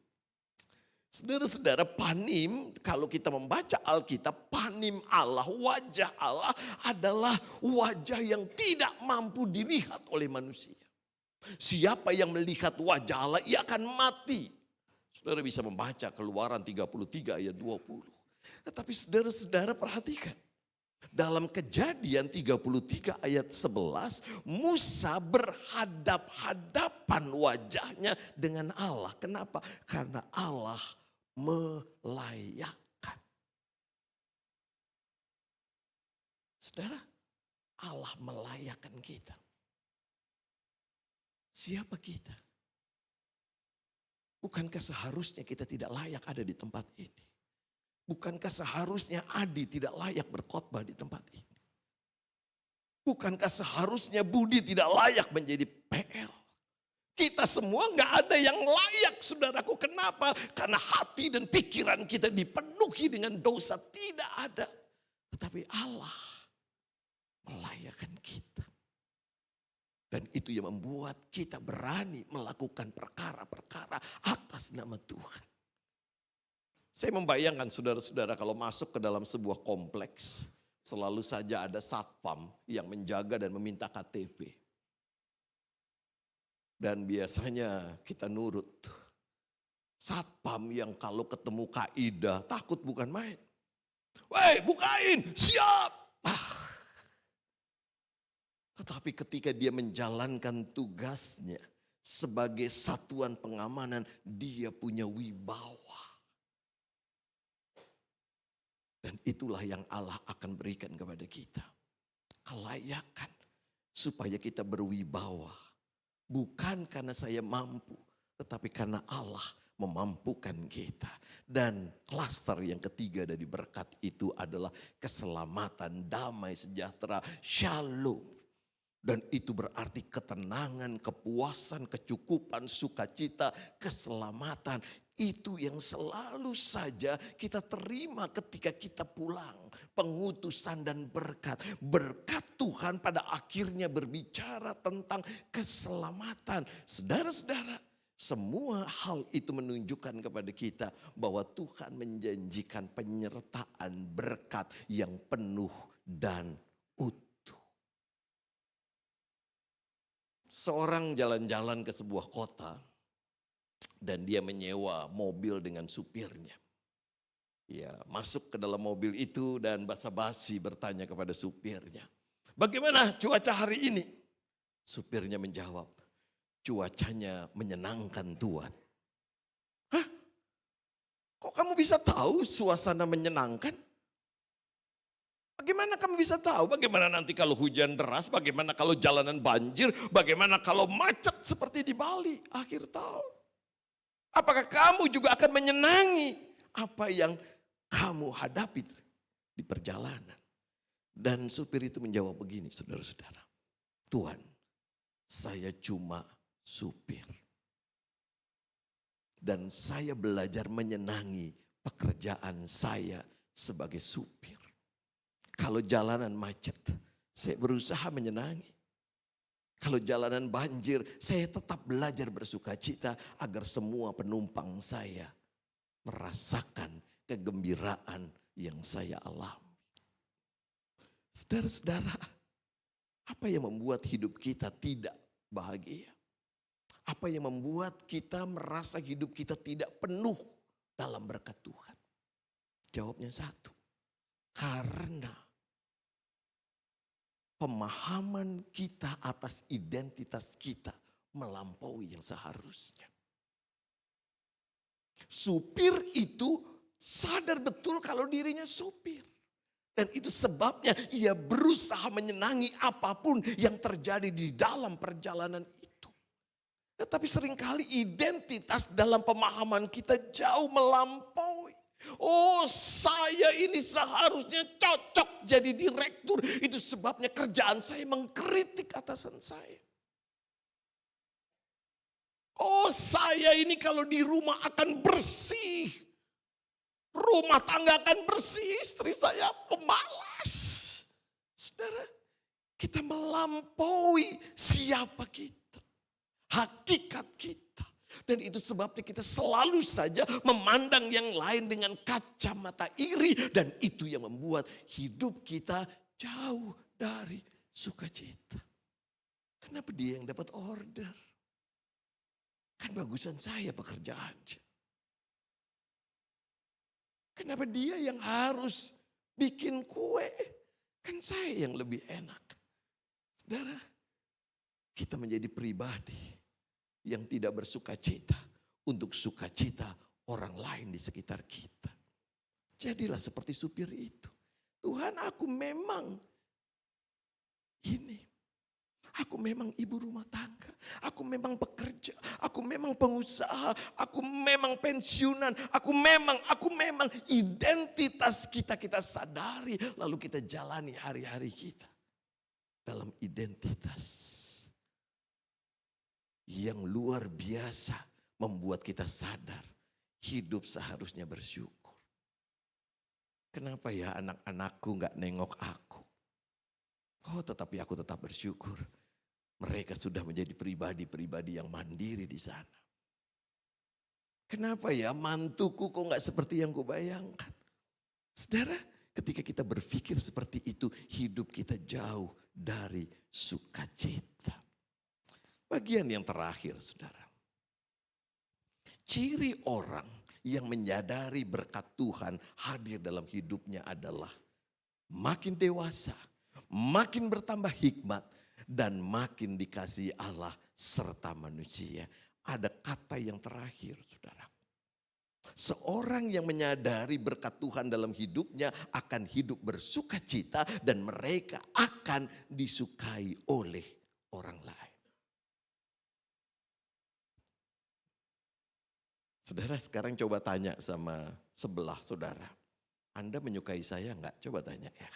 Saudara-saudara, panim, kalau kita membaca Alkitab, panim Allah, wajah Allah adalah wajah yang tidak mampu dilihat oleh manusia. Siapa yang melihat wajah Allah, ia akan mati. Saudara bisa membaca Keluaran 33 ayat 20. Tetapi saudara-saudara perhatikan. Dalam Kejadian 33 ayat 11, Musa berhadap-hadapan wajahnya dengan Allah. Kenapa? Karena Allah melayakkan. Saudara, Allah melayakkan kita. Siapa kita? Bukankah seharusnya kita tidak layak ada di tempat ini? Bukankah seharusnya Adi tidak layak berkhotbah di tempat ini? Bukankah seharusnya Budi tidak layak menjadi PL? Kita semua nggak ada yang layak, saudaraku. Kenapa? Karena hati dan pikiran kita dipenuhi dengan dosa. Tidak ada. Tetapi Allah melayakkan kita. Dan itu yang membuat kita berani melakukan perkara-perkara atas nama Tuhan. Saya membayangkan saudara-saudara kalau masuk ke dalam sebuah kompleks, selalu saja ada satpam yang menjaga dan meminta KTP. Dan biasanya kita nurut. Satpam yang kalau ketemu Kak Ida takut bukan main. Woi, bukain, siap. Tetapi ketika dia menjalankan tugasnya sebagai satuan pengamanan, dia punya wibawa. Dan itulah yang Allah akan berikan kepada kita. Kelayakan supaya kita berwibawa. Bukan karena saya mampu, tetapi karena Allah memampukan kita. Dan klaster yang ketiga dari berkat itu adalah keselamatan, damai sejahtera, shalom. Dan itu berarti ketenangan, kepuasan, kecukupan, sukacita, keselamatan. Itu yang selalu saja kita terima ketika kita pulang. Pengutusan dan berkat. Berkat Tuhan pada akhirnya berbicara tentang keselamatan. Saudara-saudara, semua hal itu menunjukkan kepada kita bahwa Tuhan menjanjikan penyertaan berkat yang penuh dan utuh. Seorang jalan-jalan ke sebuah kota dan dia menyewa mobil dengan supirnya. Ya, masuk ke dalam mobil itu dan basa-basi bertanya kepada supirnya, "Bagaimana cuaca hari ini?" Supirnya menjawab, "Cuacanya menyenangkan, Tuan." "Hah? Kok kamu bisa tahu suasana menyenangkan? Bagaimana kamu bisa tahu? Bagaimana nanti kalau hujan deras? Bagaimana kalau jalanan banjir? Bagaimana kalau macet seperti di Bali akhir tahun? Apakah kamu juga akan menyenangi apa yang kamu hadapi di perjalanan?" Dan supir itu menjawab begini, saudara-saudara. "Tuhan, saya cuma supir. Dan saya belajar menyenangi pekerjaan saya sebagai supir. Kalau jalanan macet, saya berusaha menyenangi. Kalau jalanan banjir, saya tetap belajar bersuka cita agar semua penumpang saya merasakan kegembiraan yang saya alami." Saudara-saudara, apa yang membuat hidup kita tidak bahagia? Apa yang membuat kita merasa hidup kita tidak penuh dalam berkat Tuhan? Jawabnya satu, karena pemahaman kita atas identitas kita melampaui yang seharusnya. Supir itu sadar betul kalau dirinya supir. Dan itu sebabnya ia berusaha menyenangi apapun yang terjadi di dalam perjalanan itu. Tetapi seringkali identitas dalam pemahaman kita jauh melampaui. Oh, saya ini seharusnya cocok jadi direktur. Itu sebabnya kerjaan saya mengkritik atasan saya. Oh, saya ini kalau di rumah akan bersih. Rumah tangga akan bersih, istri saya pemalas. Saudara, kita melampaui siapa kita. Hakikat kita. Dan itu sebabnya kita selalu saja memandang yang lain dengan kacamata iri. Dan itu yang membuat hidup kita jauh dari sukacita. Kenapa dia yang dapat order? Kan bagusan saya pekerjaannya. Kenapa dia yang harus bikin kue? Kan saya yang lebih enak. Saudara, kita menjadi pribadi yang tidak bersukacita untuk sukacita orang lain di sekitar kita. Jadilah seperti supir itu. Tuhan, aku memang ini. Aku memang ibu rumah tangga, aku memang bekerja, aku memang pengusaha, aku memang pensiunan, aku memang identitas kita sadari, lalu kita jalani hari-hari kita dalam identitas yang luar biasa membuat kita sadar hidup seharusnya bersyukur. Kenapa ya anak-anakku gak nengok aku? Oh, tetapi aku tetap bersyukur. Mereka sudah menjadi pribadi-pribadi yang mandiri di sana. Kenapa ya mantuku kok gak seperti yang kubayangkan? Saudara, ketika kita berpikir seperti itu, hidup kita jauh dari sukacita. Bagian yang terakhir, saudara. Ciri orang yang menyadari berkat Tuhan hadir dalam hidupnya adalah makin dewasa, makin bertambah hikmat, dan makin dikasihi Allah serta manusia. Ada kata yang terakhir, saudara. Seorang yang menyadari berkat Tuhan dalam hidupnya akan hidup bersukacita dan mereka akan disukai oleh orang lain. Saudara, sekarang coba tanya sama sebelah saudara. Anda menyukai saya enggak? Coba tanya ya.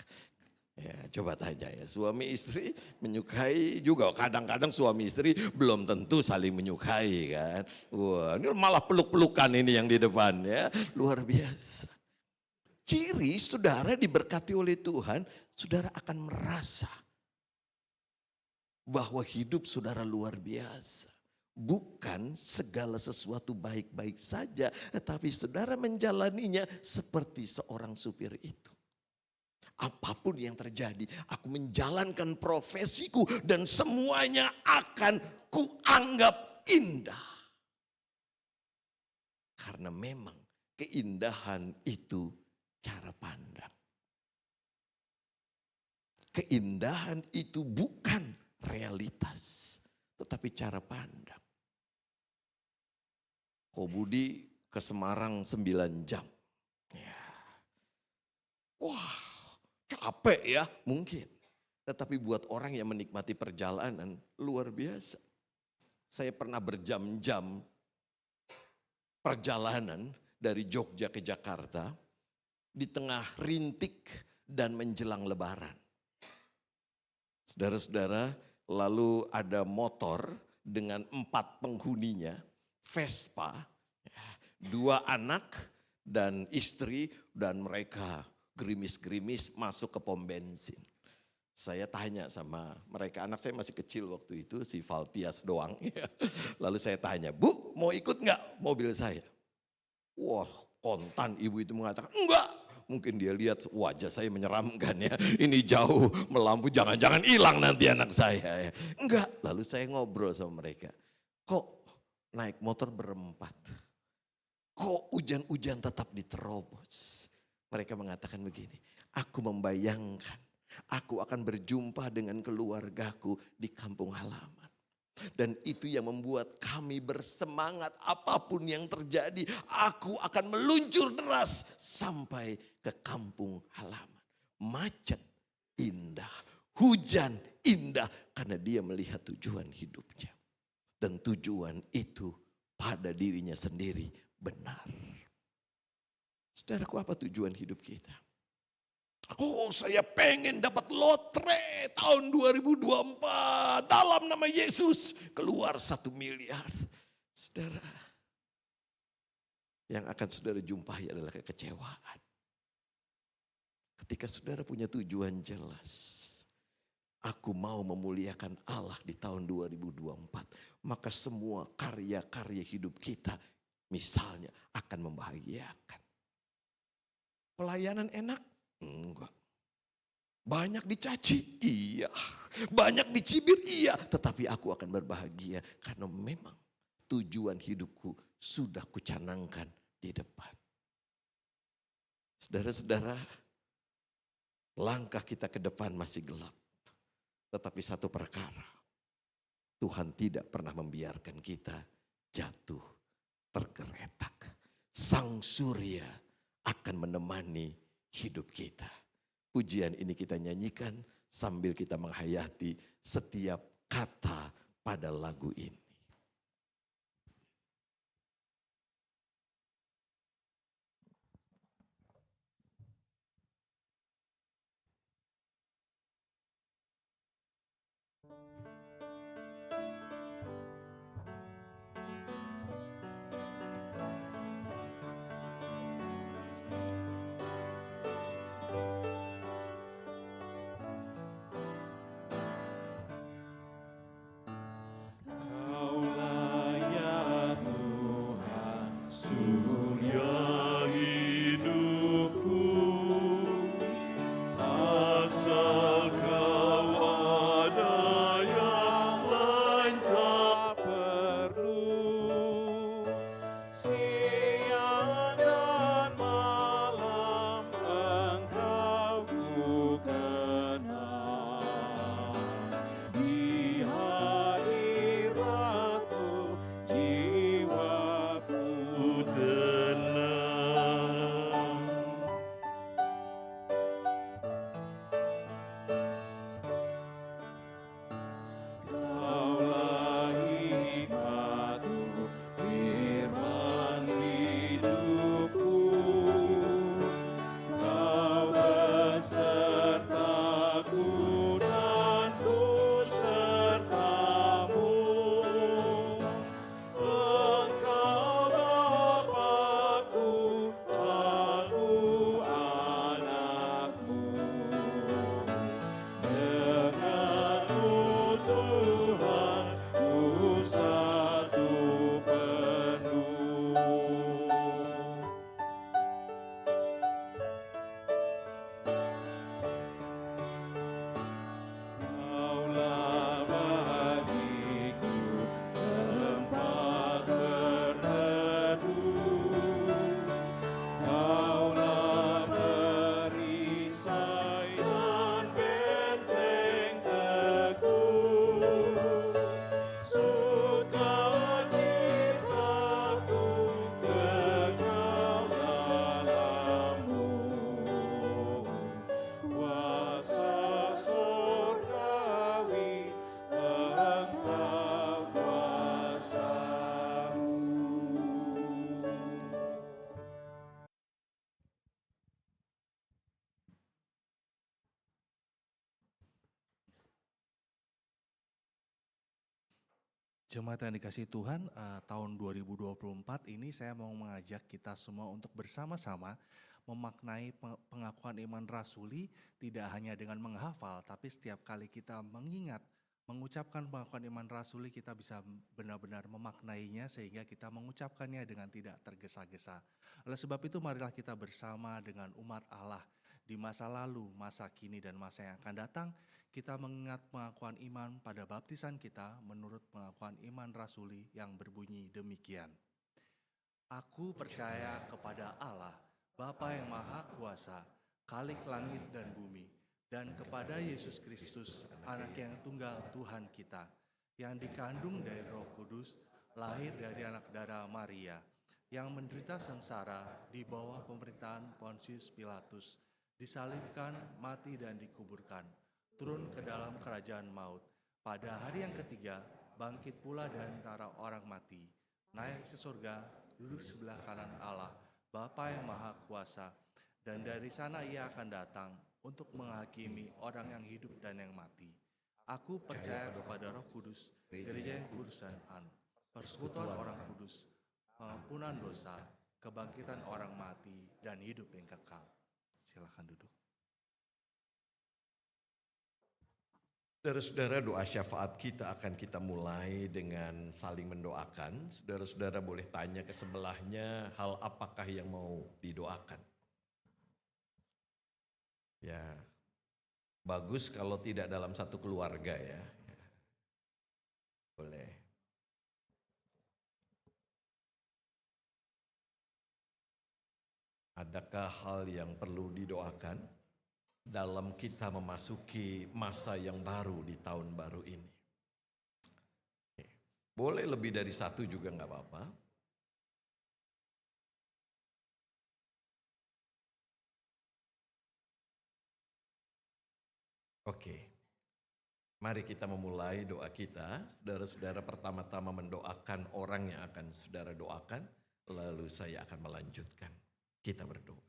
Ya, coba tanya ya, suami istri menyukai juga, kadang-kadang suami istri belum tentu saling menyukai kan. Wah, ini malah peluk-pelukan ini yang di depan ya, luar biasa. Ciri saudara diberkati oleh Tuhan, saudara akan merasa bahwa hidup saudara luar biasa. Bukan segala sesuatu baik-baik saja, tetapi saudara menjalaninya seperti seorang supir itu. Apapun yang terjadi, aku menjalankan profesiku dan semuanya akan kuanggap indah. Karena memang keindahan itu cara pandang. Keindahan itu bukan realitas, tetapi cara pandang. Ko Budi ke Semarang 9 jam. Ya. Wah. Capek ya mungkin. Tetapi buat orang yang menikmati perjalanan luar biasa. Saya pernah berjam-jam perjalanan dari Jogja ke Jakarta. Di tengah rintik dan menjelang lebaran. Saudara-saudara, lalu ada motor dengan 4 penghuninya. Vespa, 2 anak dan istri dan mereka gerimis-gerimis masuk ke pom bensin. Saya tanya sama mereka, anak saya masih kecil waktu itu, si Valtias doang. Lalu saya tanya, Bu mau ikut nggak mobil saya? Wah, kontan ibu itu mengatakan, enggak. Mungkin dia lihat wajah saya menyeramkan ya, ini jauh melampu, jangan-jangan hilang nanti anak saya. Enggak, lalu saya ngobrol sama mereka. Kok naik motor berempat? Kok hujan-hujan tetap diterobos? Mereka mengatakan begini, aku membayangkan aku akan berjumpa dengan keluargaku di kampung halaman. Dan itu yang membuat kami bersemangat apapun yang terjadi. Aku akan meluncur deras sampai ke kampung halaman. Macet indah, hujan indah karena dia melihat tujuan hidupnya. Dan tujuan itu pada dirinya sendiri benar. Saudaraku, apa tujuan hidup kita? Oh, saya pengen dapat lotre tahun 2024 dalam nama Yesus keluar 1 miliar. Saudara, yang akan saudara jumpai adalah kekecewaan. Ketika saudara punya tujuan jelas, aku mau memuliakan Allah di tahun 2024, maka semua karya-karya hidup kita misalnya akan membahagiakan. Pelayanan enak? Enggak. Banyak dicaci? Iya. Banyak dicibir? Iya. Tetapi aku akan berbahagia karena memang tujuan hidupku sudah kucanangkan di depan. Saudara-saudara, langkah kita ke depan masih gelap. Tetapi satu perkara, Tuhan tidak pernah membiarkan kita jatuh tergeletak. Sang surya akan menemani hidup kita. Pujian ini kita nyanyikan sambil kita menghayati setiap kata pada lagu ini. Kaulah ya Tuhan, surya hidupku, asal Kau ada yang lain tak perlu. Siang dan malam Engkau ku kenal, di hadiratmu jiwaku tenang. Kaulah hikmatku, firman hidupku, Kau besertaku dan ku sertamu. Engkau Bapa-Ku, aku anak-Mu. Denganmu Tuhan, ku satu penuh. Kaulah bagiku tempat berteduh, Kaulah perisai dan benteng teguh, sukacitaku kekal dalam-Mu. Kuasa surgawi Engkau kuasaku. Jemaat yang dikasihi Tuhan, tahun 2024 ini saya mau mengajak kita semua untuk bersama-sama memaknai pengakuan iman rasuli tidak hanya dengan menghafal, tapi setiap kali kita mengingat, mengucapkan pengakuan iman rasuli kita bisa benar-benar memaknainya sehingga kita mengucapkannya dengan tidak tergesa-gesa. Oleh sebab itu marilah kita bersama dengan umat Allah di masa lalu, masa kini dan masa yang akan datang, kita mengingat pengakuan iman pada baptisan kita menurut pengakuan iman rasuli yang berbunyi demikian. Aku percaya kepada Allah, Bapa yang Maha Kuasa, Khalik langit dan bumi, dan kepada Yesus Kristus, Anak yang tunggal Tuhan kita, yang dikandung dari Roh Kudus, lahir dari anak darah Maria, yang menderita sengsara di bawah pemerintahan Pontius Pilatus, disalibkan, mati dan dikuburkan, turun ke dalam kerajaan maut, pada hari yang ketiga bangkit pula dari antara orang mati, naik ke surga, duduk sebelah kanan Allah, Bapa yang Maha Kuasa, dan dari sana ia akan datang untuk menghakimi orang yang hidup dan yang mati. Aku percaya kepada Roh Kudus, gereja yang kudus dan persekutuan orang kudus, pengampunan dosa, kebangkitan orang mati, dan hidup yang kekal. Silakan duduk. Saudara-saudara, doa syafaat kita akan kita mulai dengan saling mendoakan. Saudara-saudara boleh tanya ke sebelahnya hal apakah yang mau didoakan. Ya, bagus kalau tidak dalam satu keluarga ya. Boleh. Adakah hal yang perlu didoakan dalam kita memasuki masa yang baru di tahun baru ini? Boleh lebih dari satu juga nggak apa-apa. Oke, mari kita memulai doa kita. Saudara-saudara pertama-tama mendoakan orang yang akan saudara doakan, lalu saya akan melanjutkan. Kita berdoa.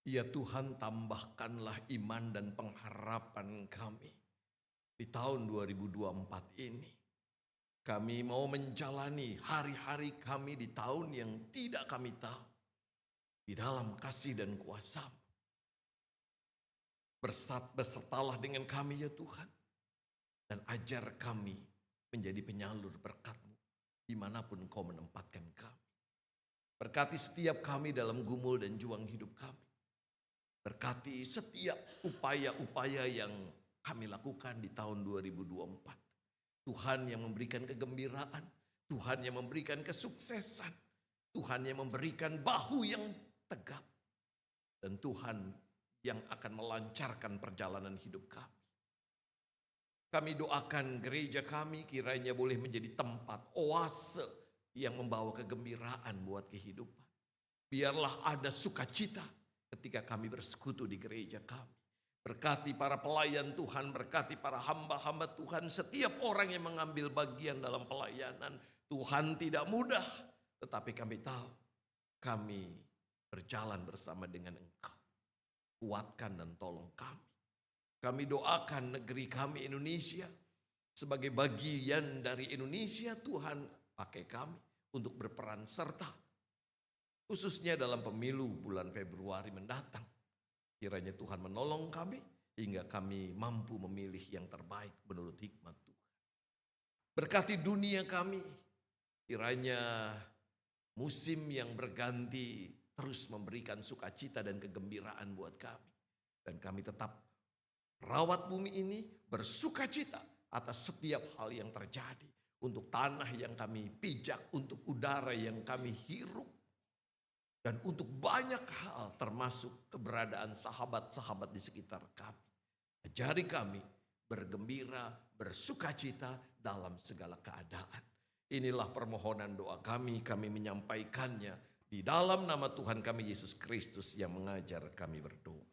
Ya Tuhan, tambahkanlah iman dan pengharapan kami di tahun 2024 ini. Kami mau menjalani hari-hari kami di tahun yang tidak kami tahu. Di dalam kasih dan kuasa-Mu. Bersertalah dengan kami ya Tuhan. Dan ajar kami menjadi penyalur berkat-Mu dimanapun Kau menempatkan kami. Berkati setiap kami dalam gumul dan juang hidup kami. Berkati setiap upaya-upaya yang kami lakukan di tahun 2024. Tuhan yang memberikan kegembiraan, Tuhan yang memberikan kesuksesan, Tuhan yang memberikan bahu yang tegap, dan Tuhan yang akan melancarkan perjalanan hidup kami. Kami doakan gereja kami kiranya boleh menjadi tempat oase yang membawa kegembiraan buat kehidupan. Biarlah ada sukacita ketika kami bersekutu di gereja kami. Berkati para pelayan Tuhan, berkati para hamba-hamba Tuhan, setiap orang yang mengambil bagian dalam pelayanan. Tuhan tidak mudah, tetapi kami tahu kami berjalan bersama dengan Engkau. Kuatkan dan tolong kami. Kami doakan negeri kami Indonesia sebagai bagian dari Indonesia. Tuhan pakai kami untuk berperan serta, khususnya dalam pemilu bulan Februari mendatang. Kiranya Tuhan menolong kami hingga kami mampu memilih yang terbaik menurut hikmat Tuhan. Berkati dunia kami, kiranya musim yang berganti terus memberikan sukacita dan kegembiraan buat kami. Dan kami tetap rawat bumi ini bersukacita atas setiap hal yang terjadi. Untuk tanah yang kami pijak, untuk udara yang kami hirup. Dan untuk banyak hal termasuk keberadaan sahabat-sahabat di sekitar kami. Ajari kami bergembira, bersukacita dalam segala keadaan. Inilah permohonan doa kami menyampaikannya di dalam nama Tuhan kami Yesus Kristus yang mengajar kami berdoa.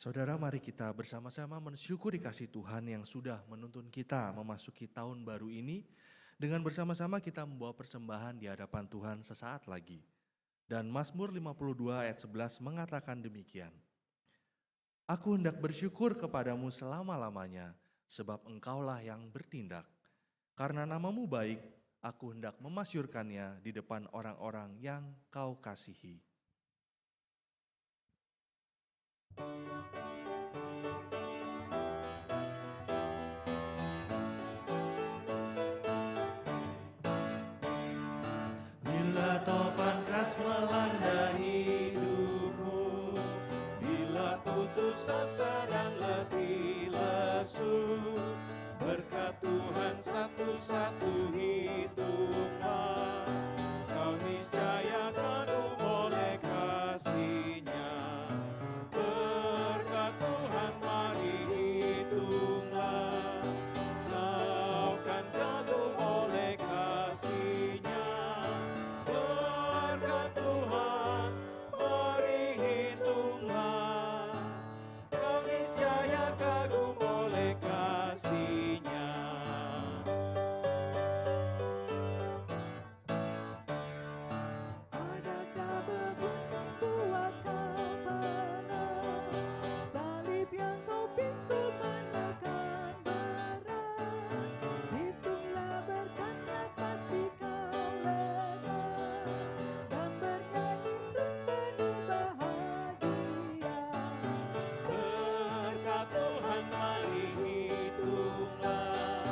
Saudara, mari kita bersama-sama mensyukuri kasih Tuhan yang sudah menuntun kita memasuki tahun baru ini. Dengan bersama-sama kita membawa persembahan di hadapan Tuhan sesaat lagi. Dan Mazmur 52 ayat 11 mengatakan demikian. Aku hendak bersyukur kepadamu selama-lamanya, sebab engkaulah yang bertindak. Karena namamu baik, aku hendak memasyurkannya di depan orang-orang yang kau kasihi. Bila topan keras melanda hidupmu, Bila putus asa dan letih lesu, berkat Tuhan satu-satu hitunglah. Kau niscaya kagum oleh kasih-Nya. Berkat Tuhan mari hitunglah. Kau kan kagum oleh kasih-Nya. Berkat Tuhan mari hitunglah. Kau niscaya kagum oleh kasih-Nya. Adakah beban membuat kau berat? Salib yang kau pikul menekan berat. Hitunglah berkatnya pasti kau lega, dan bernyanyi terus penuh bahagia. Berkat Tuhan mari hitunglah.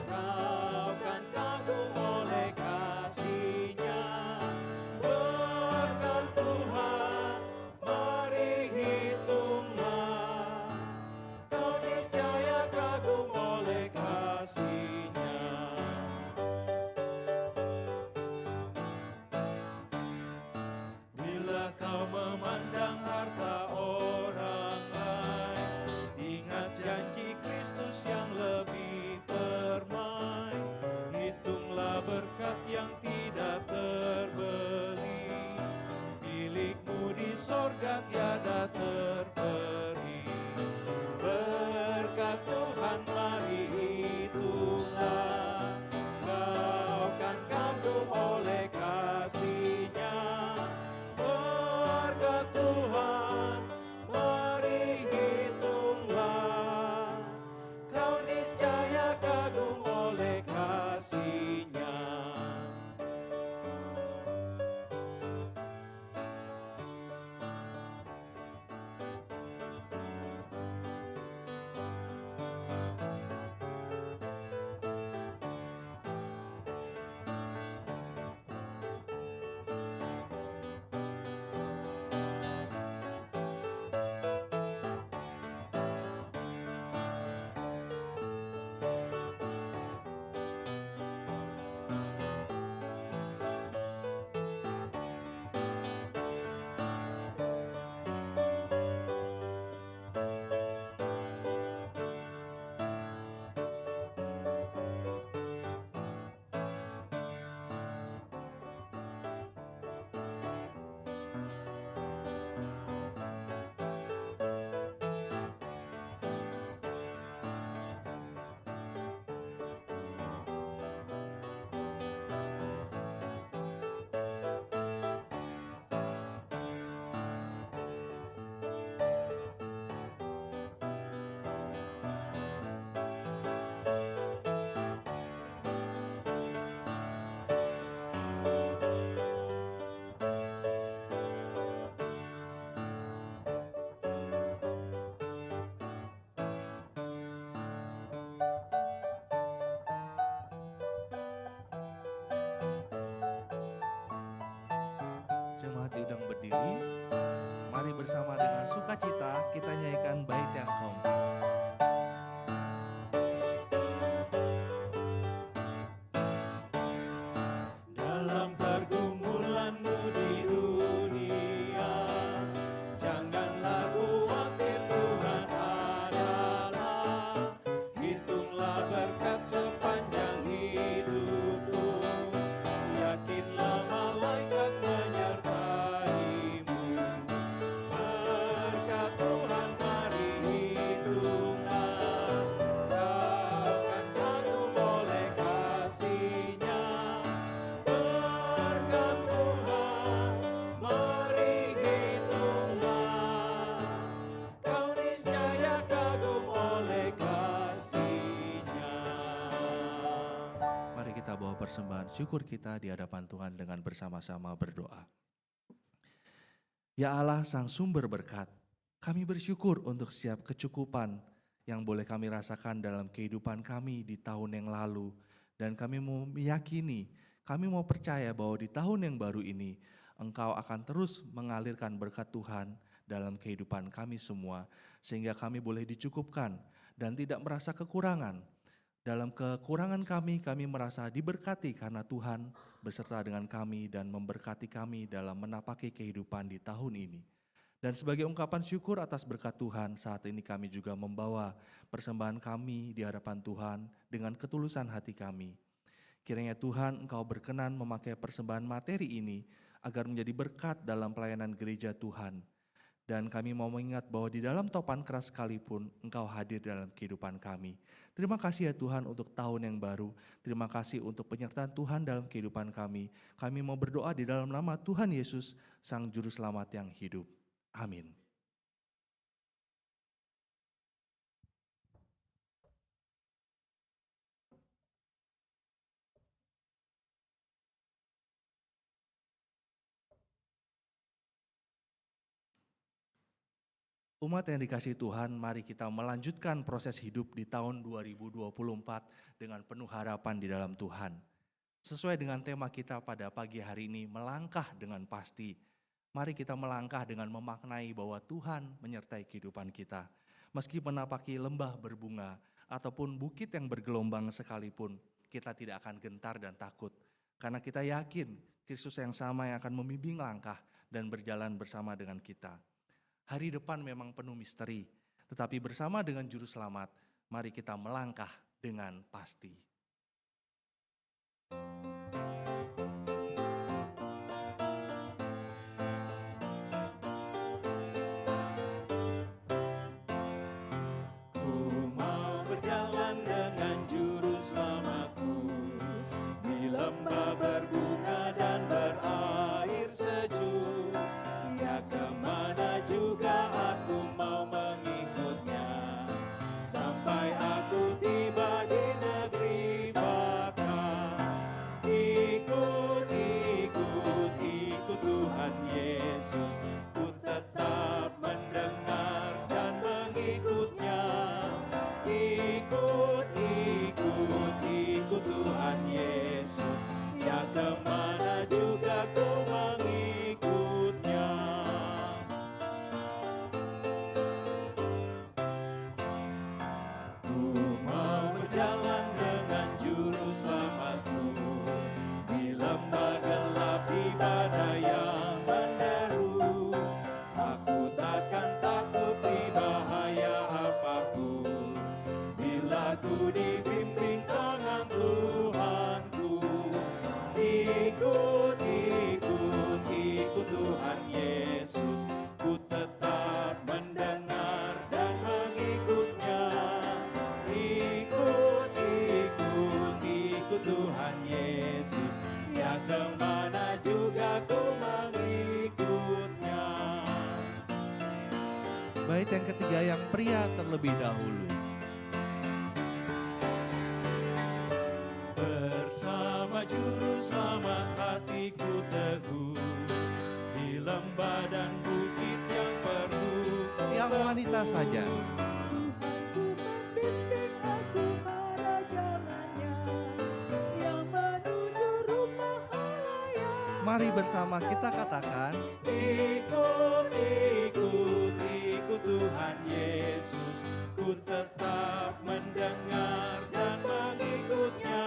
Kau kan kagum oleh kasih-Nya. Berkat Tuhan mari hitunglah. Kau niscaya kagum oleh kasih-Nya. bila kau memandang harta orang lain, ingat janji Kristus yang lebih permai. Hitunglah berkat yang tidak terbeli, milikmu di sorga tiada terperi. Berkat Tuhan mari hitunglah. Kau kan kagum oleh kasih-Nya. Berkat Tuhan mari hitunglah. Kau niscaya kagum oleh kasih-Nya. Jemaat diundang berdiri, mari bersama dengan sukacita kita nyanyikan bait yang keempat. Dalam pergumulanmu di dunia, janganlah khawatir, Tuhan adalah. Hitunglah berkat sepanjang hidupmu, yakinlah malaikat menyertaimu. Berkat Tuhan mari persembahan syukur kita di hadapan Tuhan dengan bersama-sama berdoa. Ya Allah, Sang Sumber berkat, kami bersyukur untuk setiap kecukupan yang boleh kami rasakan dalam kehidupan kami di tahun yang lalu. Dan kami mau meyakini, kami mau percaya bahwa di tahun yang baru ini, Engkau akan terus mengalirkan berkat Tuhan dalam kehidupan kami semua, sehingga kami boleh dicukupkan dan tidak merasa kekurangan. Dalam kekurangan kami merasa diberkati karena Tuhan beserta dengan kami dan memberkati kami dalam menapaki kehidupan di tahun ini. Dan sebagai ungkapan syukur atas berkat Tuhan, saat ini kami juga membawa persembahan kami di hadapan Tuhan dengan ketulusan hati kami. Kiranya Tuhan Engkau berkenan memakai persembahan materi ini agar menjadi berkat dalam pelayanan gereja Tuhan. Dan kami mau mengingat bahwa di dalam topan keras sekalipun Engkau hadir dalam kehidupan kami. Terima kasih ya Tuhan untuk tahun yang baru. Terima kasih untuk penyertaan Tuhan dalam kehidupan kami. Kami mau berdoa di dalam nama Tuhan Yesus, Sang Juru Selamat yang hidup. Amin. Umat yang dikasihi Tuhan, mari kita melanjutkan proses hidup di tahun 2024 dengan penuh harapan di dalam Tuhan. Sesuai dengan tema kita pada pagi hari ini, melangkah dengan pasti. Mari kita melangkah dengan memaknai bahwa Tuhan menyertai kehidupan kita. Meski menapaki lembah berbunga ataupun bukit yang bergelombang sekalipun, kita tidak akan gentar dan takut. Karena kita yakin Kristus yang sama yang akan membimbing langkah dan berjalan bersama dengan kita. Hari depan memang penuh misteri, tetapi bersama dengan Juru Selamat, mari kita melangkah dengan pasti. Ku mau berjalan dengan juru selamatku di lembah berbunga dan berair sejuk. Ya kemana juga aku mau mengikutnya, sampai aku tiba di negeri baka. Ikut, ikut, ikut Tuhan Yesus, ku tetap mendengar dan mengikutnya. Ikut, ikut, ikut Tuhan Yesus, ya kemana juga ku mengikutnya. Ku mau berjalan dengan juru selamatku di lembah gelap di badai yang menderu. Aku takkan takut di bahaya apapun, bila ku dibimbing tangan Tuhanku. Ikut, ikut, ikut Tuhan Yesus, ku tetap mendengar dan mengikutnya. Ikut, ikut, ikut Tuhan Yesus, ya kemana juga ku mengikutnya. Bait yang ketiga yang pria terlebih dahulu. Bersama juru selamat hatiku teguh, di lembah dan bukit yang penuh. Yang wanita saja. Tuhanku membimbing aku pada jalannya, yang menuju rumah Allah yang Mari bersama kita katakan, Ikut, ikut, ikut Tuhan Yesus, ku tetap mendengar dan mengikutnya.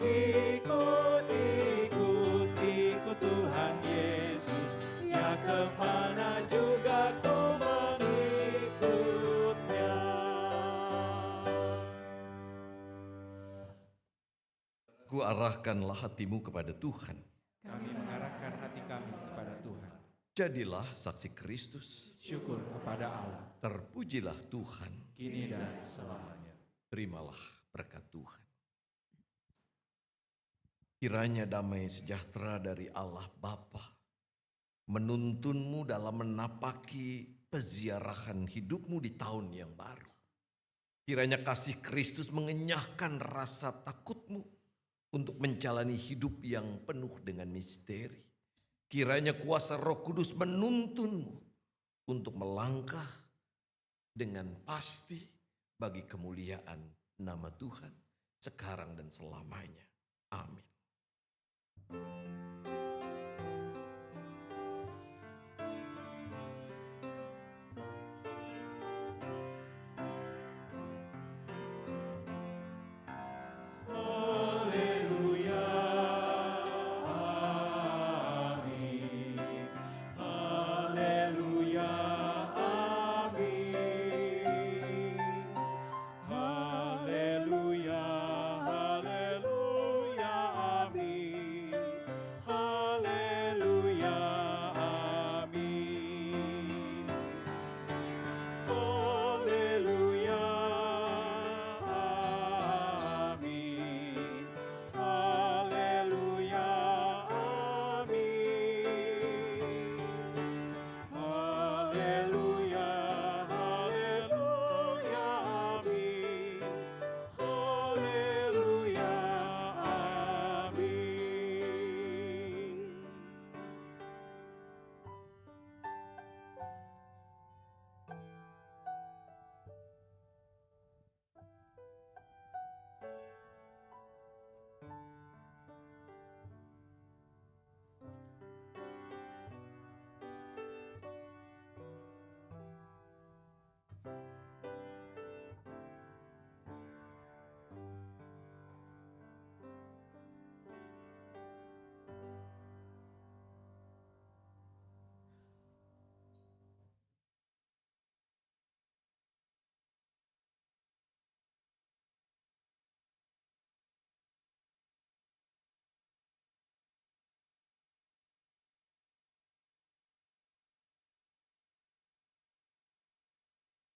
Ikut, ikut, ikut Tuhan Yesus, ya kemana juga ku mengikutnya. Ku arahkanlah hatimu kepada Tuhan. Kami mengarahkan hati kami kepada Tuhan. Jadilah saksi Kristus. Syukur kepada Allah, Terpujilah Tuhan. kini dan selamanya. Terimalah berkat Tuhan. Kiranya damai sejahtera dari Allah Bapa menuntunmu dalam menapaki peziarahan hidupmu di tahun yang baru. Kiranya kasih Kristus mengenyahkan rasa takutmu untuk menjalani hidup yang penuh dengan misteri. Kiranya kuasa Roh Kudus menuntunmu untuk melangkah dengan pasti bagi kemuliaan nama Tuhan sekarang dan selamanya. Amin. Haleluya.